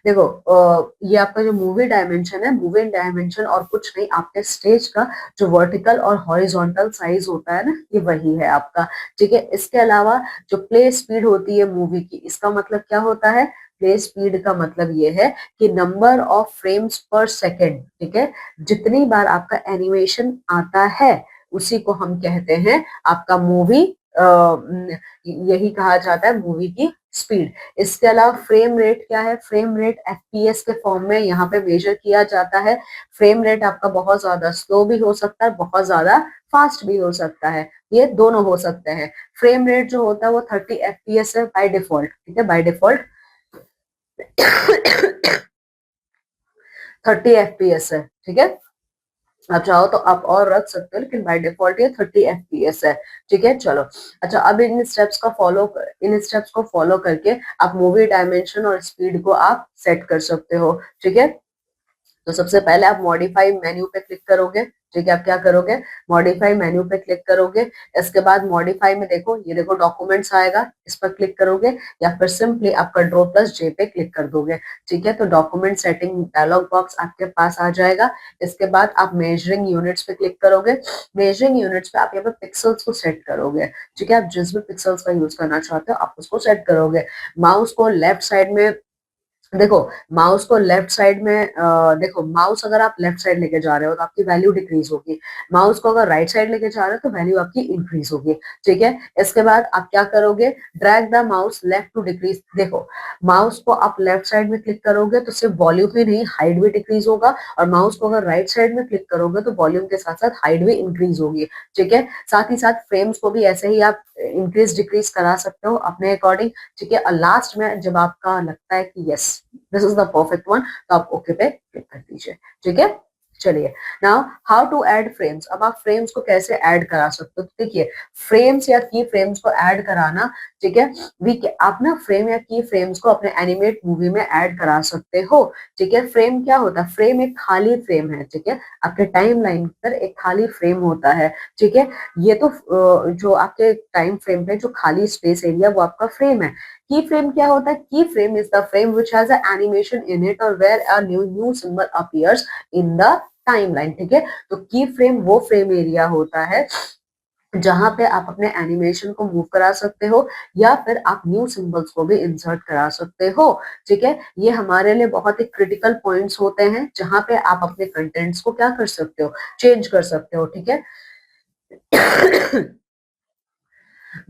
देखो ये आपका जो मूवी डायमेंशन है, मूवी डायमेंशन और कुछ नहीं, आपके स्टेज का जो वर्टिकल और हॉरिजॉन्टल साइज होता है ना, ये वही है आपका। ठीक है, इसके अलावा जो प्ले स्पीड होती है मूवी की, इसका मतलब क्या होता है, प्ले स्पीड का मतलब ये है कि नंबर ऑफ फ्रेम्स पर सेकेंड। ठीक है, जितनी बार आपका एनिमेशन आता है उसी को हम कहते हैं आपका मूवी, यही कहा जाता है मूवी की स्पीड। इसके अलावा फ्रेम रेट क्या है, फ्रेम रेट एफपीएस के फॉर्म में यहाँ पे मेजर किया जाता है। फ्रेम रेट आपका बहुत ज्यादा स्लो भी हो सकता है, बहुत ज्यादा फास्ट भी हो सकता है, ये दोनों हो सकते हैं। फ्रेम रेट जो होता है वो 30 एफपीएस है बाय डिफॉल्ट। ठीक है, बाय डिफॉल्ट 30 FPS है, ठीक है। आप चाहो तो आप और रख सकते हो, लेकिन बाय डिफॉल्ट ये 30 FPS है, ठीक है। चलो, अच्छा, अब इन स्टेप्स को फॉलो करके आप मूवी डायमेंशन और स्पीड को आप सेट कर सकते हो, ठीक है। तो सबसे पहले आप मॉडिफाई मेन्यू पे क्लिक करोगे, ठीक है। आप क्या करोगे, मॉडिफाई मेन्यू पे क्लिक करोगे। इसके बाद मॉडिफाई में देखो, ये देखो डॉक्यूमेंट्स आएगा, इस पर क्लिक करोगे, या फिर सिंपली आप Ctrl+J पे क्लिक कर दोगे, ठीक है। तो डॉक्यूमेंट सेटिंग डायलॉग बॉक्स आपके पास आ जाएगा। इसके बाद आप मेजरिंग यूनिट्स पे क्लिक करोगे। मेजरिंग यूनिट्स पे आप यहाँ पे पिक्सल्स को सेट करोगे, ठीक है। आप जिस भी पिक्सल्स का यूज करना चाहते हो आप उसको सेट करोगे। माउस को लेफ्ट साइड में देखो, माउस को लेफ्ट साइड में देखो, माउस अगर आप लेफ्ट साइड लेके जा रहे हो तो आपकी वैल्यू डिक्रीज होगी। माउस को अगर राइट साइड लेके जा रहे हो तो वैल्यू आपकी इंक्रीज होगी, ठीक है। इसके बाद आप क्या करोगे, drag the mouse left to decrease. देखो, माउस को आप लेफ्ट साइड में क्लिक करोगे तो सिर्फ वॉल्यूम ही नहीं, हाइट भी डिक्रीज होगा, और माउस को अगर राइट साइड में क्लिक करोगे तो वॉल्यूम के साथ साथ हाइट भी इंक्रीज होगी, ठीक है। साथ ही साथ फ्रेम्स को भी ऐसे ही आप इंक्रीज डिक्रीज करा सकते हो अपने अकॉर्डिंग, ठीक है। और लास्ट में जब आपका लगता है कि yes this is the perfect one, तो आप ओके पे क्लिक कर दीजिए, ठीक है। चलिए, now how to add frames. अब आप फ्रेम्स को कैसे ऐड करा सकते हो, तो देखिए, फ्रेम्स या की फ्रेम्स को ऐड कराना, ठीक है, आप ना फ्रेम या की फ्रेम्स को अपने एनिमेट मूवी में ऐड करा सकते हो, ठीक है। फ्रेम क्या होता है, फ्रेम एक खाली फ्रेम है, ठीक है। आपके टाइम लाइन पर एक खाली फ्रेम होता है, ठीक है। ये तो जो आपके टाइम फ्रेम पे जो खाली स्पेस एरिया वो आपका फ्रेम है। की फ्रेम क्या होता है, key frame is the frame which has a animation in it और where a new symbol appears in the timeline, ठीक है। तो की फ्रेम वो फ्रेम एरिया होता है जहां पे आप अपने एनिमेशन को मूव करा सकते हो, या फिर आप न्यू सिंबल्स को भी इंसर्ट करा सकते हो, ठीक है। ये हमारे लिए बहुत ही क्रिटिकल पॉइंट्स होते हैं जहां पे आप अपने कंटेंट्स को क्या कर सकते हो, चेंज कर सकते हो, ठीक है।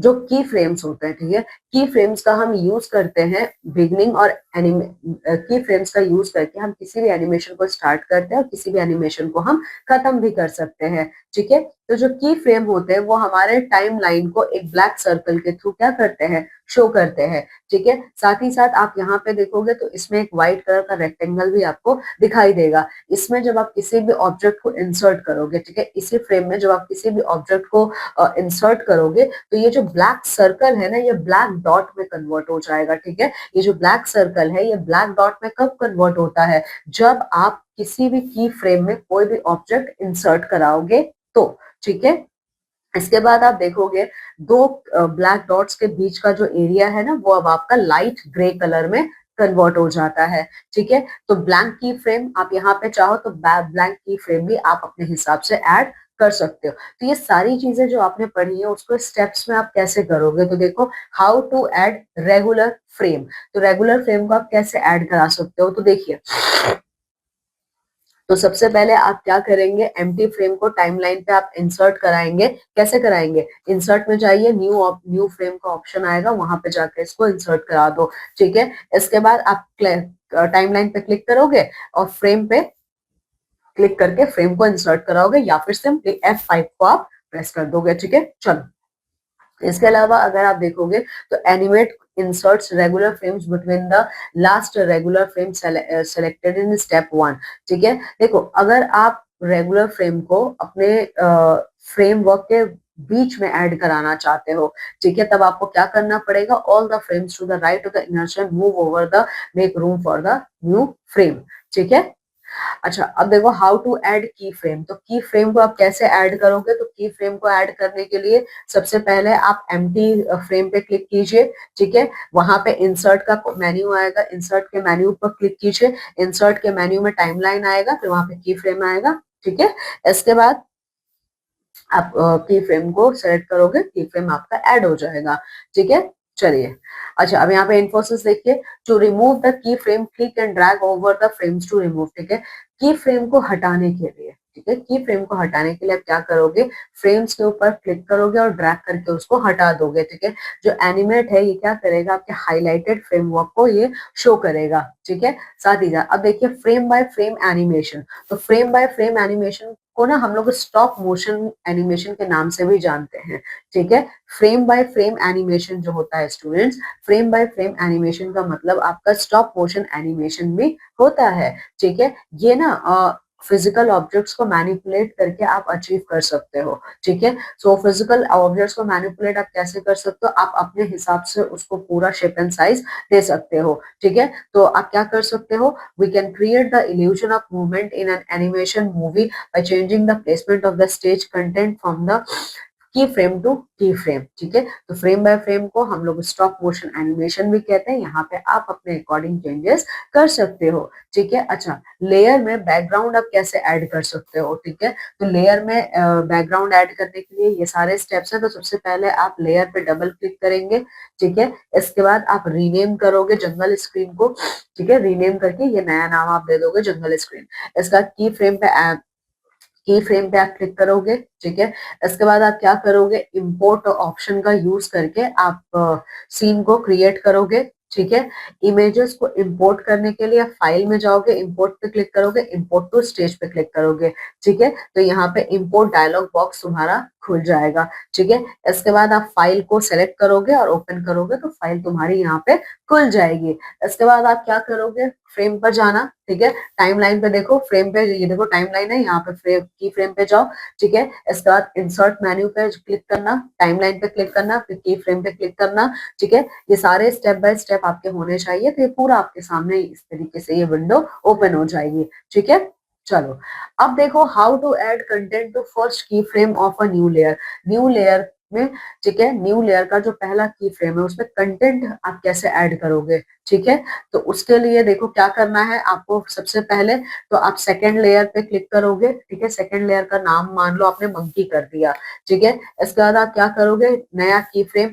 जो की फ्रेम्स होते हैं, ठीक है, की फ्रेम्स का हम यूज करते हैं बिगनिंग और की फ्रेम्स का यूज करके हम किसी भी एनिमेशन को स्टार्ट करते हैं और किसी भी एनिमेशन को हम खत्म भी कर सकते हैं, ठीक है। तो जो की फ्रेम होते हैं वो हमारे टाइम लाइन को एक ब्लैक सर्कल के थ्रू क्या करते हैं, शो करते हैं, ठीक है। साथ ही साथ आप यहाँ पे देखोगे तो इसमें एक व्हाइट कलर का रेक्टेंगल भी आपको दिखाई देगा। इसमें जब आप किसी भी ऑब्जेक्ट को इंसर्ट करोगे, ठीक है, इसी फ्रेम में जब आप किसी भी ऑब्जेक्ट को इंसर्ट करोगे तो ये जो ब्लैक सर्कल है ना, ये ब्लैक डॉट में कन्वर्ट हो जाएगा, ठीक है। ये जो ब्लैक सर्कल है ये ब्लैक डॉट में कब कन्वर्ट होता है, जब आप किसी भी की फ्रेम में कोई भी ऑब्जेक्ट इंसर्ट कराओगे तो, ठीक है। इसके बाद आप देखोगे दो ब्लैक डॉट्स के बीच का जो एरिया है ना वो अब आपका लाइट ग्रे कलर में कन्वर्ट हो जाता है, ठीक है। तो ब्लैंक की फ्रेम आप यहाँ पे चाहो तो ब्लैंक की फ्रेम भी आप अपने हिसाब से ऐड कर सकते हो। तो ये सारी चीजें जो आपने पढ़ी है उसको स्टेप्स में आप कैसे करोगे, तो देखो, how to add regular frame. तो रेगुलर फ्रेम को आप कैसे ऐड करा सकते हो, तो देखिए, तो सबसे पहले आप क्या करेंगे, एम्प्टी फ्रेम को टाइमलाइन पे आप इंसर्ट कराएंगे। कैसे कराएंगे, इंसर्ट में जाइए, न्यू फ्रेम का ऑप्शन आएगा, वहां पे जाकर इसको इंसर्ट करा दो, ठीक है। इसके बाद आप टाइमलाइन पे क्लिक करोगे और फ्रेम पे क्लिक करके फ्रेम को इंसर्ट कराओगे, या फिर सिंपली F5 को आप प्रेस कर दोगे, ठीक है। चलो, इसके अलावा अगर आप देखोगे तो animate inserts regular frames between the last regular frame selected in step 1, ठीक है। देखो, अगर आप रेगुलर फ्रेम को अपने फ्रेमवर्क के बीच में ऐड कराना चाहते हो, ठीक है, तब आपको क्या करना पड़ेगा, all the frames to the right of the inertia move over the make room for the new frame, ठीक है। अच्छा, अब देखो, how to add key frame. तो की फ्रेम को आप कैसे ऐड करोगे, तो की फ्रेम को ऐड करने के लिए सबसे पहले आप एम्प्टी फ्रेम पे क्लिक कीजिए, ठीक है। वहां पे इंसर्ट का मेन्यू आएगा, इंसर्ट के मेन्यू पर क्लिक कीजिए, इंसर्ट के मेन्यू में टाइमलाइन आएगा, फिर वहां पे की फ्रेम आएगा, ठीक है। इसके बाद आप की फ्रेम को सेलेक्ट करोगे, की फ्रेम आपका ऐड हो जाएगा, ठीक है। चलिए, अच्छा, अब यहाँ पे इन्फोसिस देखिए, to remove the key frame click and drag over the frames to remove, ठीक है। की फ्रेम को हटाने के लिए, ठीक है, की फ्रेम को हटाने के लिए आप क्या करोगे, फ्रेम्स के ऊपर क्लिक करोगे और ड्रैग करके उसको हटा दोगे, ठीक है। जो एनिमेट है ये क्या करेगा, आपके हाईलाइटेड फ्रेमवर्क को ये शो करेगा, ठीक है। साथ ही साथ अब देखिए फ्रेम बाय फ्रेम एनिमेशन। तो फ्रेम बाय फ्रेम एनिमेशन को ना हम लोग स्टॉप मोशन एनिमेशन के नाम से भी जानते हैं, ठीक है। फ्रेम बाय फ्रेम एनिमेशन जो होता है students, frame by frame animation का मतलब आपका स्टॉप मोशन एनिमेशन भी होता है, ठीक है। ये ना फिजिकल ऑब्जेक्ट्स को मैनिपुलेट करके आप अचीव कर सकते हो, ठीक है। सो फिजिकल ऑब्जेक्ट्स को मैनिपुलेट आप कैसे कर सकते हो, आप अपने हिसाब से उसको पूरा शेप एंड साइज दे सकते हो, ठीक है। तो आप क्या कर सकते हो, we can create the illusion of movement in an animation movie by changing the placement of the stage content from the key frame to key frame, ठीक है। तो फ्रेम बाय फ्रेम को हम लोग स्टॉप मोशन एनिमेशन भी कहते हैं। यहाँ पे आप अपने अकॉर्डिंग चेंजेस कर सकते हो, ठीक है। अच्छा, लेयर में बैकग्राउंड आप कैसे ऐड कर सकते हो, ठीक है। तो लेयर में बैकग्राउंड ऐड करने के लिए ये सारे स्टेप्स हैं। तो सबसे पहले आप लेयर पे डबल क्लिक करेंगे, ठीक है। इसके बाद आप रीनेम करोगे जंगल स्क्रीन को, ठीक है। रीनेम करके ये नया नाम आप दे दोगे जंगल स्क्रीन। इसका की फ्रेम पे आप क्लिक करोगे, ठीक है। इसके बाद आप क्या करोगे, इंपोर्ट ऑप्शन का यूज करके आप सीन को क्रिएट करोगे, ठीक है। इमेजेस को इंपोर्ट करने के लिए फाइल में जाओगे, इंपोर्ट पे क्लिक करोगे, इंपोर्ट टू स्टेज पे क्लिक करोगे, ठीक है। तो यहाँ पे इंपोर्ट डायलॉग बॉक्स तुम्हारा खुल जाएगा, ठीक है। इसके बाद आप फाइल को सेलेक्ट करोगे और ओपन करोगे तो फाइल तुम्हारी यहाँ पे खुल जाएगी। इसके बाद आप क्या करोगे, फ्रेम पर जाना, ठीक है। टाइमलाइन पे देखो, फ्रेम पे ये देखो टाइमलाइन है, यहाँ पे फ्रेम की फ्रेम पे जाओ, ठीक है। इसके बाद इंसर्ट मेन्यू पे क्लिक करना, टाइमलाइन पे क्लिक करना, फिर की फ्रेम पे क्लिक करना, ठीक है। ये सारे स्टेप बाय स्टेप आपके होने चाहिए। तो ये पूरा आपके सामने इस तरीके से ये विंडो ओपन हो जाएगी, ठीक है। चलो, अब देखो how to add content to first key frame of a new layer में, ठीक है। न्यू लेयर का जो पहला की फ्रेम है उसमें कंटेंट आप कैसे ऐड करोगे, ठीक है। तो उसके लिए देखो क्या करना है आपको, सबसे पहले तो आप सेकंड लेयर पे क्लिक करोगे, ठीक है। सेकंड लेयर का नाम मान लो आपने मंकी कर दिया, ठीक है। इसके बाद आप क्या करोगे, नया की फ्रेम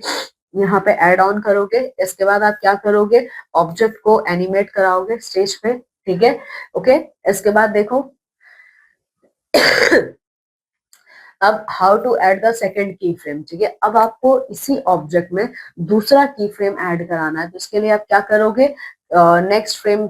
यहाँ पे ऐड ऑन करोगे। इसके बाद आप क्या करोगे, ऑब्जेक्ट को एनिमेट कराओगे स्टेज पे, ठीक है। ओके, इसके बाद देखो अब how to add the second key frame, ठीक है। अब आपको इसी ऑब्जेक्ट में दूसरा की फ्रेम ऐड कराना है। तो इसके लिए आप क्या करोगे, next frame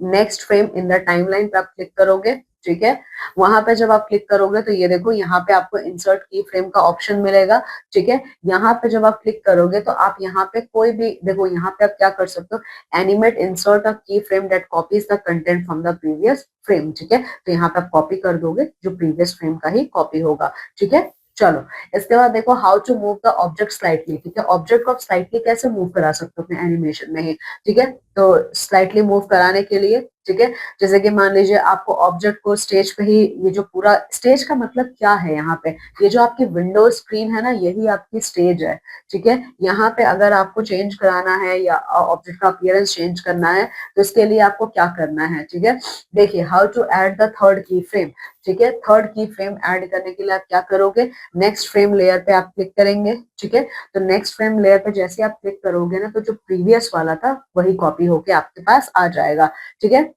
next frame in the timeline पे आप क्लिक करोगे, ठीक है। वहां पे जब आप क्लिक करोगे तो ये देखो यहाँ पे आपको इंसर्ट की फ्रेम का ऑप्शन मिलेगा, ठीक है। यहाँ पे जब आप क्लिक करोगे तो आप यहाँ पे कोई भी देखो, यहाँ पे आप क्या कर सकते हो, एनिमेट इंसर्ट अ की frame that copies the content from the previous frame, ठीक है। तो यहाँ पे आप कॉपी कर दोगे, जो प्रीवियस फ्रेम का ही कॉपी होगा, ठीक है। चलो, इसके बाद देखो how to move the object slightly, ठीक है। ऑब्जेक्ट को आप स्लाइटली कैसे मूव करा सकते हो अपने एनिमेशन में ही, ठीक है। तो स्लाइटली मूव कराने के लिए, ठीक है, जैसे कि मान लीजिए आपको ऑब्जेक्ट को स्टेज पे ही, ये जो पूरा स्टेज का मतलब क्या है, यहाँ पे ये जो आपकी विंडो स्क्रीन है ना, यही आपकी स्टेज है, ठीक है। यहाँ पे अगर आपको चेंज कराना है या ऑब्जेक्ट का अपीयरेंस चेंज करना है तो इसके लिए आपको क्या करना है, ठीक है। देखिए how to add the third key frame, ठीक है। थर्ड की फ्रेम ऐड करने के लिए आप क्या करोगे, नेक्स्ट फ्रेम लेयर पे आप क्लिक करेंगे, ठीक है। तो नेक्स्ट फ्रेम लेयर पे जैसे आप क्लिक करोगे ना, तो जो प्रीवियस वाला था वही कॉपी होके आपके पास आ जाएगा, ठीक है।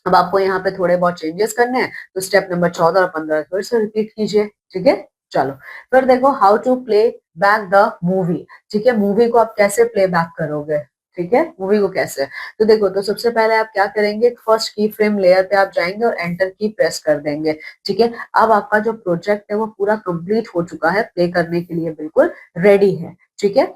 अब आपको यहाँ पे थोड़े बहुत चेंजेस करने हैं, तो स्टेप नंबर 14 और 15 फिर से रिपीट कीजिए, ठीक है। चलो, फिर देखो how to play back the movie, ठीक है। मूवी को आप कैसे प्ले बैक करोगे, ठीक है, मूवी को कैसे, तो देखो, तो सबसे पहले आप क्या करेंगे, फर्स्ट की फ्रेम लेयर पे आप जाएंगे और एंटर की प्रेस कर देंगे, ठीक है। अब आपका जो प्रोजेक्ट है वो पूरा कंप्लीट हो चुका है, प्ले करने के लिए बिल्कुल रेडी है, ठीक है।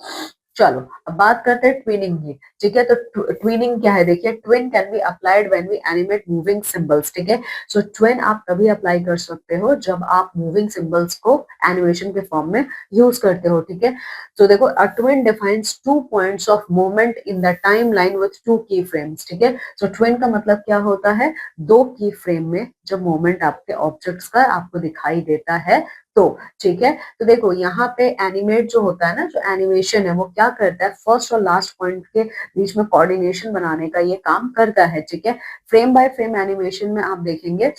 चलो, अब बात करते हैं ट्विनिंग की, ठीक है। तो ट्विनिंग क्या है, देखिए, tween can be applied when we animate moving symbols, ठीक है। सो ट्विन आप तभी अप्लाई कर सकते हो जब आप मूविंग सिंबल्स को एनिमेशन के फॉर्म में यूज करते हो, ठीक है। तो देखो, a twin defines 2 points of movement in the time line with 2 की फ्रेम्स, ठीक है। सो ट्विन का मतलब क्या होता है, 2 की फ्रेम में जब मूवमेंट आपके ऑब्जेक्ट्स का आपको दिखाई देता है तो, ठीक है। तो देखो, यहाँ पे एनिमेट जो होता है ना, जो एनिमेशन है वो क्या करता है, फर्स्ट और लास्ट पॉइंट के बीच में कोऑर्डिनेशन बनाने का ये काम करता है, ठीक है। फ्रेम बाय फ्रेम एनिमेशन में आप देखेंगे,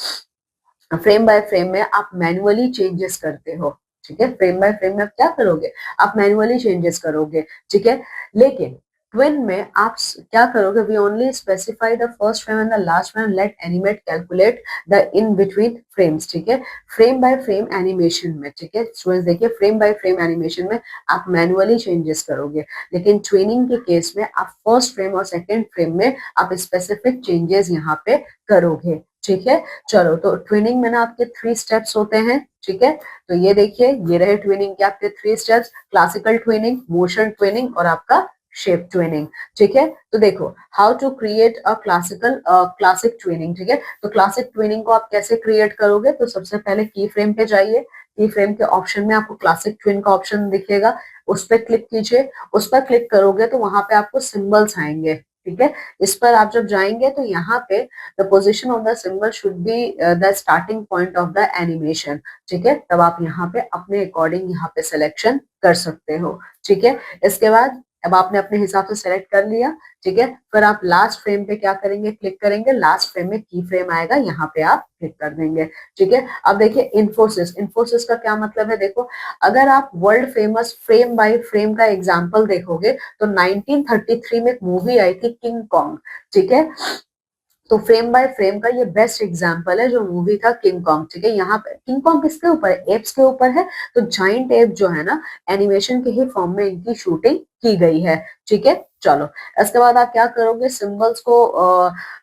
फ्रेम बाय फ्रेम में आप मैनुअली चेंजेस करते हो, ठीक है। फ्रेम बाय फ्रेम में आप क्या करोगे, आप मैनुअली चेंजेस करोगे, ठीक है। लेकिन ट्विन में आप क्या करोगे, we only specify the first frame and the last frame, let animate calculate the in between frames, ठीक है। फ्रेम बाय फ्रेम एनिमेशन में, ठीक है स्टूडेंट्स, देखिए, फ्रेम बाय फ्रेम एनिमेशन में आप मैनुअली चेंजेस करोगे, लेकिन ट्विनिंग के केस में आप फर्स्ट फ्रेम और सेकेंड फ्रेम में आप स्पेसिफिक चेंजेस यहाँ पे करोगे, ठीक है। चलो, तो ट्विनिंग में ना आपके 3 स्टेप्स होते हैं, ठीक है। तो ये देखिए, ये रहे ट्विनिंग के आपके 3 steps, classical tweening, motion tweening और आपका शेप ट्विनिंग, ठीक है। तो देखो, how to create a classic tweening, ठीक है। तो क्लासिक ट्विनिंग को आप कैसे क्रिएट करोगे, तो सबसे पहले की फ्रेम पे जाइए, की फ्रेम के ऑप्शन में आपको क्लासिक ट्विन का ऑप्शन दिखेगा, उस पर क्लिक कीजिए। उस पर क्लिक करोगे तो वहां पे आपको सिंबल्स आएंगे, ठीक है। इस पर आप जब जाएंगे तो यहाँ पे the position of the symbol should be the starting point of the animation, ठीक है। तब आप यहाँ पे अपने अकॉर्डिंग यहाँ पे सिलेक्शन कर सकते हो, ठीक है। इसके बाद अब आपने अपने हिसाब से सेलेक्ट कर लिया, ठीक है। फिर आप लास्ट फ्रेम पे क्या करेंगे, क्लिक करेंगे, लास्ट फ्रेम में की फ्रेम आएगा, यहाँ पे आप क्लिक कर देंगे, ठीक है। अब देखिए इन्फोसिस, इन्फोसिस का क्या मतलब है, देखो, अगर आप world famous frame by frame का एग्जांपल देखोगे तो 1933 में एक मूवी आई थी किंग कॉन्ग, ठीक है। तो फ्रेम बाय फ्रेम का ये बेस्ट एग्जांपल है, जो मूवी था किंग कॉन्ग, ठीक है। यहाँ पे किंग कॉन्ग किसके ऊपर है, एप्स के ऊपर है। तो जाइंट एप जो है ना, एनिमेशन के ही फॉर्म में इनकी शूटिंग की गई है, ठीक है। चलो, इसके बाद आप क्या करोगे, सिंबल्स को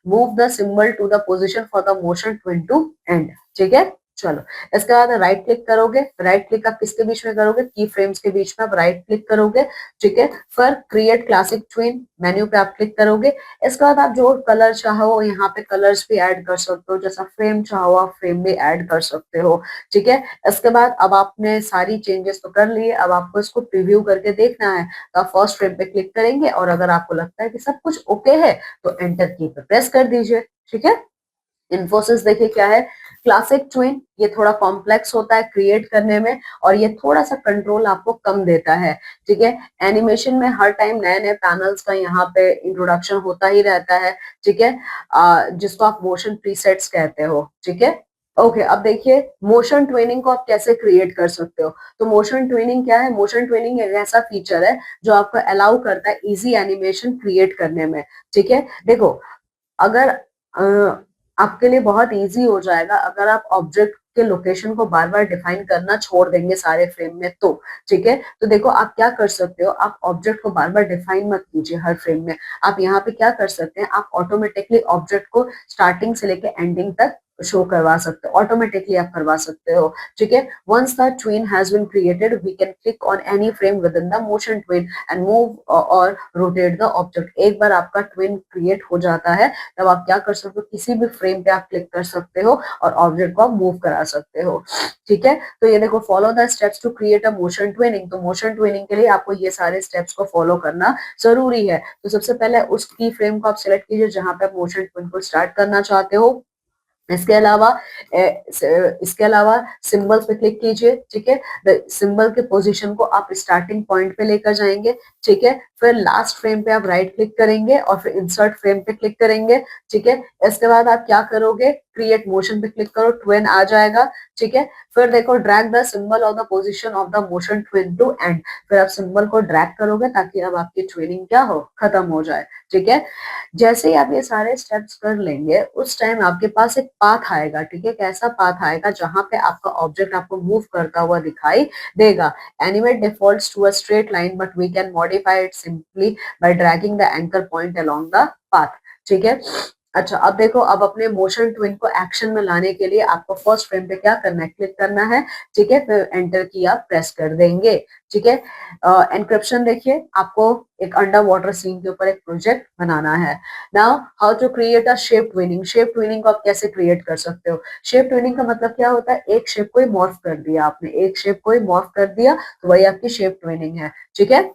move the symbol to the position for the motion tween to end, ठीक है। चलो, इसके बाद राइट क्लिक करोगे, राइट क्लिक आप किसके बीच में करोगे, की फ्रेम्स के बीच में आप राइट क्लिक करोगे, ठीक है। फिर क्रिएट क्लासिक ट्विन मेन्यू पे आप क्लिक करोगे। इसके बाद आप जो कलर चाहो यहाँ पे कलर्स भी ऐड कर सकते हो, जैसा फ्रेम चाहो आप फ्रेम भी ऐड कर सकते हो, ठीक है। इसके बाद अब आपने सारी चेंजेस तो कर लिए, अब आपको इसको प्रीव्यू करके देखना है, तो आप फर्स्ट फ्रेम पे क्लिक करेंगे और अगर आपको लगता है कि सब कुछ ओके है तो एंटर की पे प्रेस कर दीजिए, ठीक है। इन्फोसिस देखिए क्या है, क्लासिक ट्विन, ये थोड़ा कॉम्प्लेक्स होता है क्रिएट करने में और ये थोड़ा सा कंट्रोल आपको कम देता है, ठीक है। एनिमेशन में हर टाइम नए नए पैनल्स का यहाँ पे इंट्रोडक्शन होता ही रहता है, ठीक है, जिसको आप मोशन प्रीसेट्स कहते हो, ठीक है। ओके, अब देखिए मोशन ट्विनिंग को आप कैसे क्रिएट कर सकते हो। तो मोशन ट्विनिंग क्या है, मोशन ट्विनिंग एक ऐसा फीचर है जो आपको अलाउ करता है इजी एनिमेशन क्रिएट करने में, ठीक है। देखो, अगर आपके लिए बहुत इजी हो जाएगा अगर आप ऑब्जेक्ट के लोकेशन को बार बार डिफाइन करना छोड़ देंगे सारे फ्रेम में, तो ठीक है। तो देखो, आप क्या कर सकते हो, आप ऑब्जेक्ट को बार बार डिफाइन मत कीजिए हर फ्रेम में। आप यहाँ पे क्या कर सकते हैं, आप ऑटोमेटिकली ऑब्जेक्ट को स्टार्टिंग से लेके एंडिंग तक शो करवा सकते हो, ऑटोमेटिकली आप करवा सकते हो, ठीक है। Once the tween has been created we can click on any frame with in the motion tween and move और रोटेट द ऑब्जेक्ट। एक बार आपका ट्विन क्रिएट हो जाता है तब आप क्या कर सकते हो, किसी भी फ्रेम पे आप क्लिक कर सकते हो और ऑब्जेक्ट को आप मूव करा सकते हो, ठीक है। तो ये देखो, follow the steps to create a motion tweening. तो मोशन ट्विनिंग के लिए आपको ये सारे स्टेप्स को फॉलो करना जरूरी है। तो सबसे पहले उस की फ्रेम को आप सिलेक्ट कीजिए जहां पे आप मोशन ट्विन को स्टार्ट करना चाहते हो। इसके अलावा सिंबल्स पे क्लिक कीजिए, ठीक है। सिंबल के पोजीशन को आप स्टार्टिंग पॉइंट पे लेकर जाएंगे, ठीक है। फिर लास्ट फ्रेम पे आप राइट क्लिक करेंगे और फिर इंसर्ट फ्रेम पे क्लिक करेंगे, ठीक है। इसके बाद आप क्या करोगे, क्रिएट मोशन पे क्लिक करो, ट्विन आ जाएगा, ठीक है। फिर देखो, drag the symbol of the position of the motion tween to end. फिर आप सिंबल को ड्रैग करोगे ताकि अब आपकी ट्विनिंग क्या हो, खत्म हो जाए, ठीक है। जैसे ही आप ये सारे स्टेप्स कर लेंगे उस टाइम आपके पास एक पाथ आएगा, ठीक है। कैसा पाथ आएगा, जहां पे आपका ऑब्जेक्ट आपको मूव करता हुआ दिखाई देगा। Animate defaults to a straight line but we can modify it simply by dragging the anchor point along the path, ठीक है। अच्छा, अब देखो, अब अपने मोशन ट्विन को एक्शन में लाने के लिए आपको फर्स्ट फ्रेम पे क्या करना है, क्लिक करना है, ठीक है। फिर एंटर की आप प्रेस कर देंगे, ठीक है। एनक्रिप्शन देखिए, आपको एक अंडर वाटर सीन के ऊपर एक प्रोजेक्ट बनाना है। Now how to create a shape tweening. Shape tweening को आप कैसे क्रिएट कर सकते हो, शेप ट्विनिंग का मतलब क्या होता है, एक शेप को ही मॉर्फ कर दिया आपने, एक शेप को ही मॉर्फ कर दिया तो वही आपकी शेप ट्विनिंग है, ठीक है।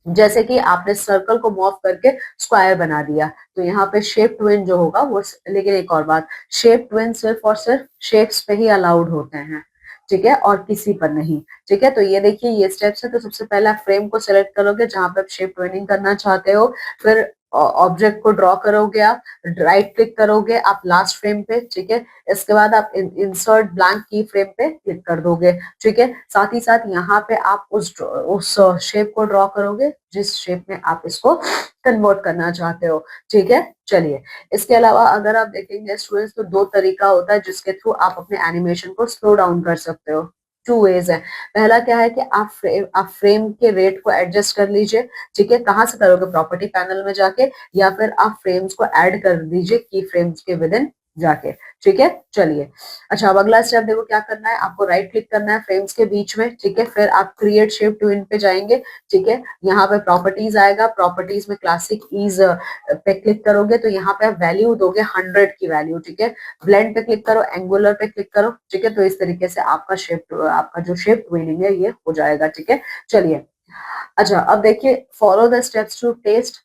जैसे कि आपने सर्कल को मॉर्फ करके स्क्वायर बना दिया, तो यहाँ पे शेप ट्विन जो होगा वो, लेकिन एक और बात, शेप ट्विन सिर्फ और सिर्फ शेप्स पे ही अलाउड होते हैं, ठीक है, और किसी पर नहीं, ठीक है। तो ये देखिए, ये स्टेप्स है। तो सबसे पहले आप फ्रेम को सिलेक्ट करोगे जहां पे आप शेप ट्विनिंग करना चाहते हो, फिर ऑब्जेक्ट को ड्रॉ करोगे, आप राइट क्लिक करोगे आप लास्ट फ्रेम पे, ठीक है। इसके बाद आप इंसर्ट ब्लैंक की फ्रेम पे क्लिक कर दोगे, ठीक है। साथ ही साथ यहाँ पे आप उस शेप को ड्रॉ करोगे जिस शेप में आप इसको कन्वर्ट करना चाहते हो, ठीक है। चलिए, इसके अलावा अगर आप देखेंगे स्टूडेंट्स, तो दो तरीका होता है जिसके थ्रू आप अपने एनिमेशन को स्लो डाउन कर सकते हो। 2 वेज है। पहला क्या है कि आप फ्रेम के रेट को एडजस्ट कर लीजिए, ठीक है। कहाँ से करोगे, प्रॉपर्टी पैनल में जाके, या फिर आप फ्रेम्स को ऐड कर दीजिए की फ्रेम्स के विद इन जाके, ठीक है। चलिए, अच्छा अब अगला स्टेप देखो क्या करना है, आपको राइट क्लिक करना है फ्रेम्स के बीच में, ठीक है। फिर आप क्रिएट शेप टू इन पे जाएंगे, ठीक है। यहाँ पे प्रॉपर्टीज आएगा, प्रॉपर्टीज में क्लासिक ईज पे क्लिक करोगे तो यहाँ पे आप वैल्यू दोगे 100 की वैल्यू, ठीक है। ब्लेंड पे क्लिक करो, एंगुलर पे क्लिक करो, ठीक है। तो इस तरीके से आपका शेप, आपका जो शेप ट्विनिंग है ये हो जाएगा, ठीक है। चलिए, अच्छा अब देखिए, follow the steps to test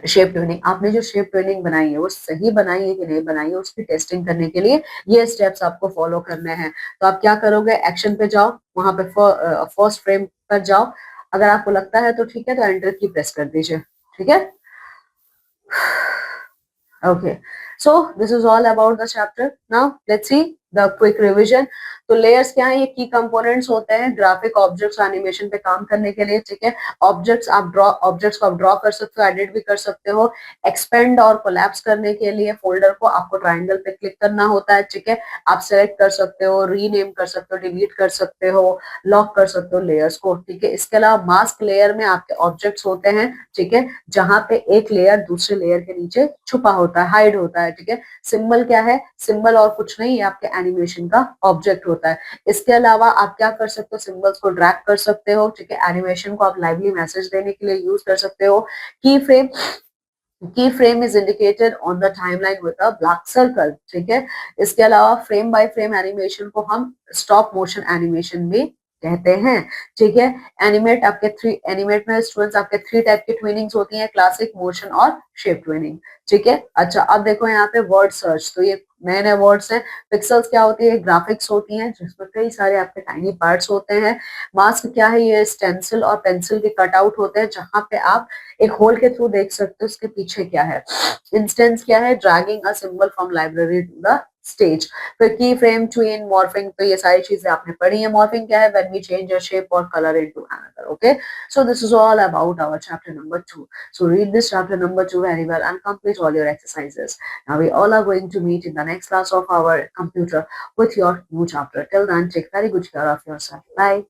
shape tuning. आपने जो शेप ट्यूनिंग बनाई है वो सही बनाई है कि नहीं बनाई है, उसकी टेस्टिंग करने के लिए ये स्टेप्स आपको फॉलो करने हैं। तो आप क्या करोगे, एक्शन पे जाओ, वहां पे फर्स्ट फ्रेम पर जाओ, अगर आपको लगता है तो ठीक है, तो एंटर की प्रेस कर दीजिए, ठीक है। Okay, so this is all about the chapter. Now let's see the quick revision. तो लेयर्स क्या है, ये की कंपोनेंट्स होते हैं ग्राफिक ऑब्जेक्ट्स एनिमेशन पे काम करने के लिए, ठीक है। ऑब्जेक्ट्स को आप ड्रॉ कर सकते हो, एडिट भी कर सकते हो। एक्सपेंड और कोलैप्स करने के लिए फोल्डर को आपको ट्राइंगल पे क्लिक करना होता है, ठीक है। आप सेलेक्ट कर सकते हो, रीनेम कर सकते हो, डिलीट कर सकते हो, लॉक कर सकते हो लेयर्स को, ठीक है। इसके अलावा मास्क लेयर में आपके ऑब्जेक्ट्स होते हैं, ठीक है, जहां पे एक लेयर दूसरे लेयर के नीचे छुपा होता है, हाइड होता है, ठीक है। सिंबल क्या है, सिंबल और कुछ नहीं, ये आपके एनिमेशन का ऑब्जेक्ट होता है। इसके अलावा आप क्या कर सकते हो, सिंबल्स को ड्रैग कर सकते हो, ठीक है। एनिमेशन को आप लाइवली मैसेज देने के लिए यूज कर सकते हो। की frame is indicated on the timeline with a black circle, ठीक है। इसके अलावा फ्रेम बाय फ्रेम एनिमेशन को हम स्टॉप मोशन एनिमेशन भी कहते हैं, ठीक है। एनिमेट में स्टूडेंट्स आपके 3 टाइप की ट्विनिंग्स होती हैं, क्लासिक, मोशन और शेप ट्विनिंग, ठीक है। अच्छा अब देखो यहाँ पे वर्ड सर्च, तो ये नए नए वर्ड्स हैं। पिक्सल्स क्या होती है, ग्राफिक्स होती हैं जिसमें कई सारे आपके टाइनी पार्ट्स होते हैं। मास्क क्या है, ये स्टेंसिल और पेंसिल के कटआउट होते हैं जहां पे आप एक होल के थ्रू देख सकते हो उसके पीछे क्या है। इंस्टेंस क्या है, dragging a symbol from library to the stage. फिर की फ्रेम, ट्विन, मॉर्फिंग, तो ये सारी चीजें आपने पढ़ी है। मॉर्फिंग क्या है, when we change a shape और colour into another, okay. So this is all about our chapter number 2. So read this chapter number 2 very well and complete all your exercises. Now we all are going to meet in the next class of our computer with your new chapter. Till then, take very good care of yourself. Bye.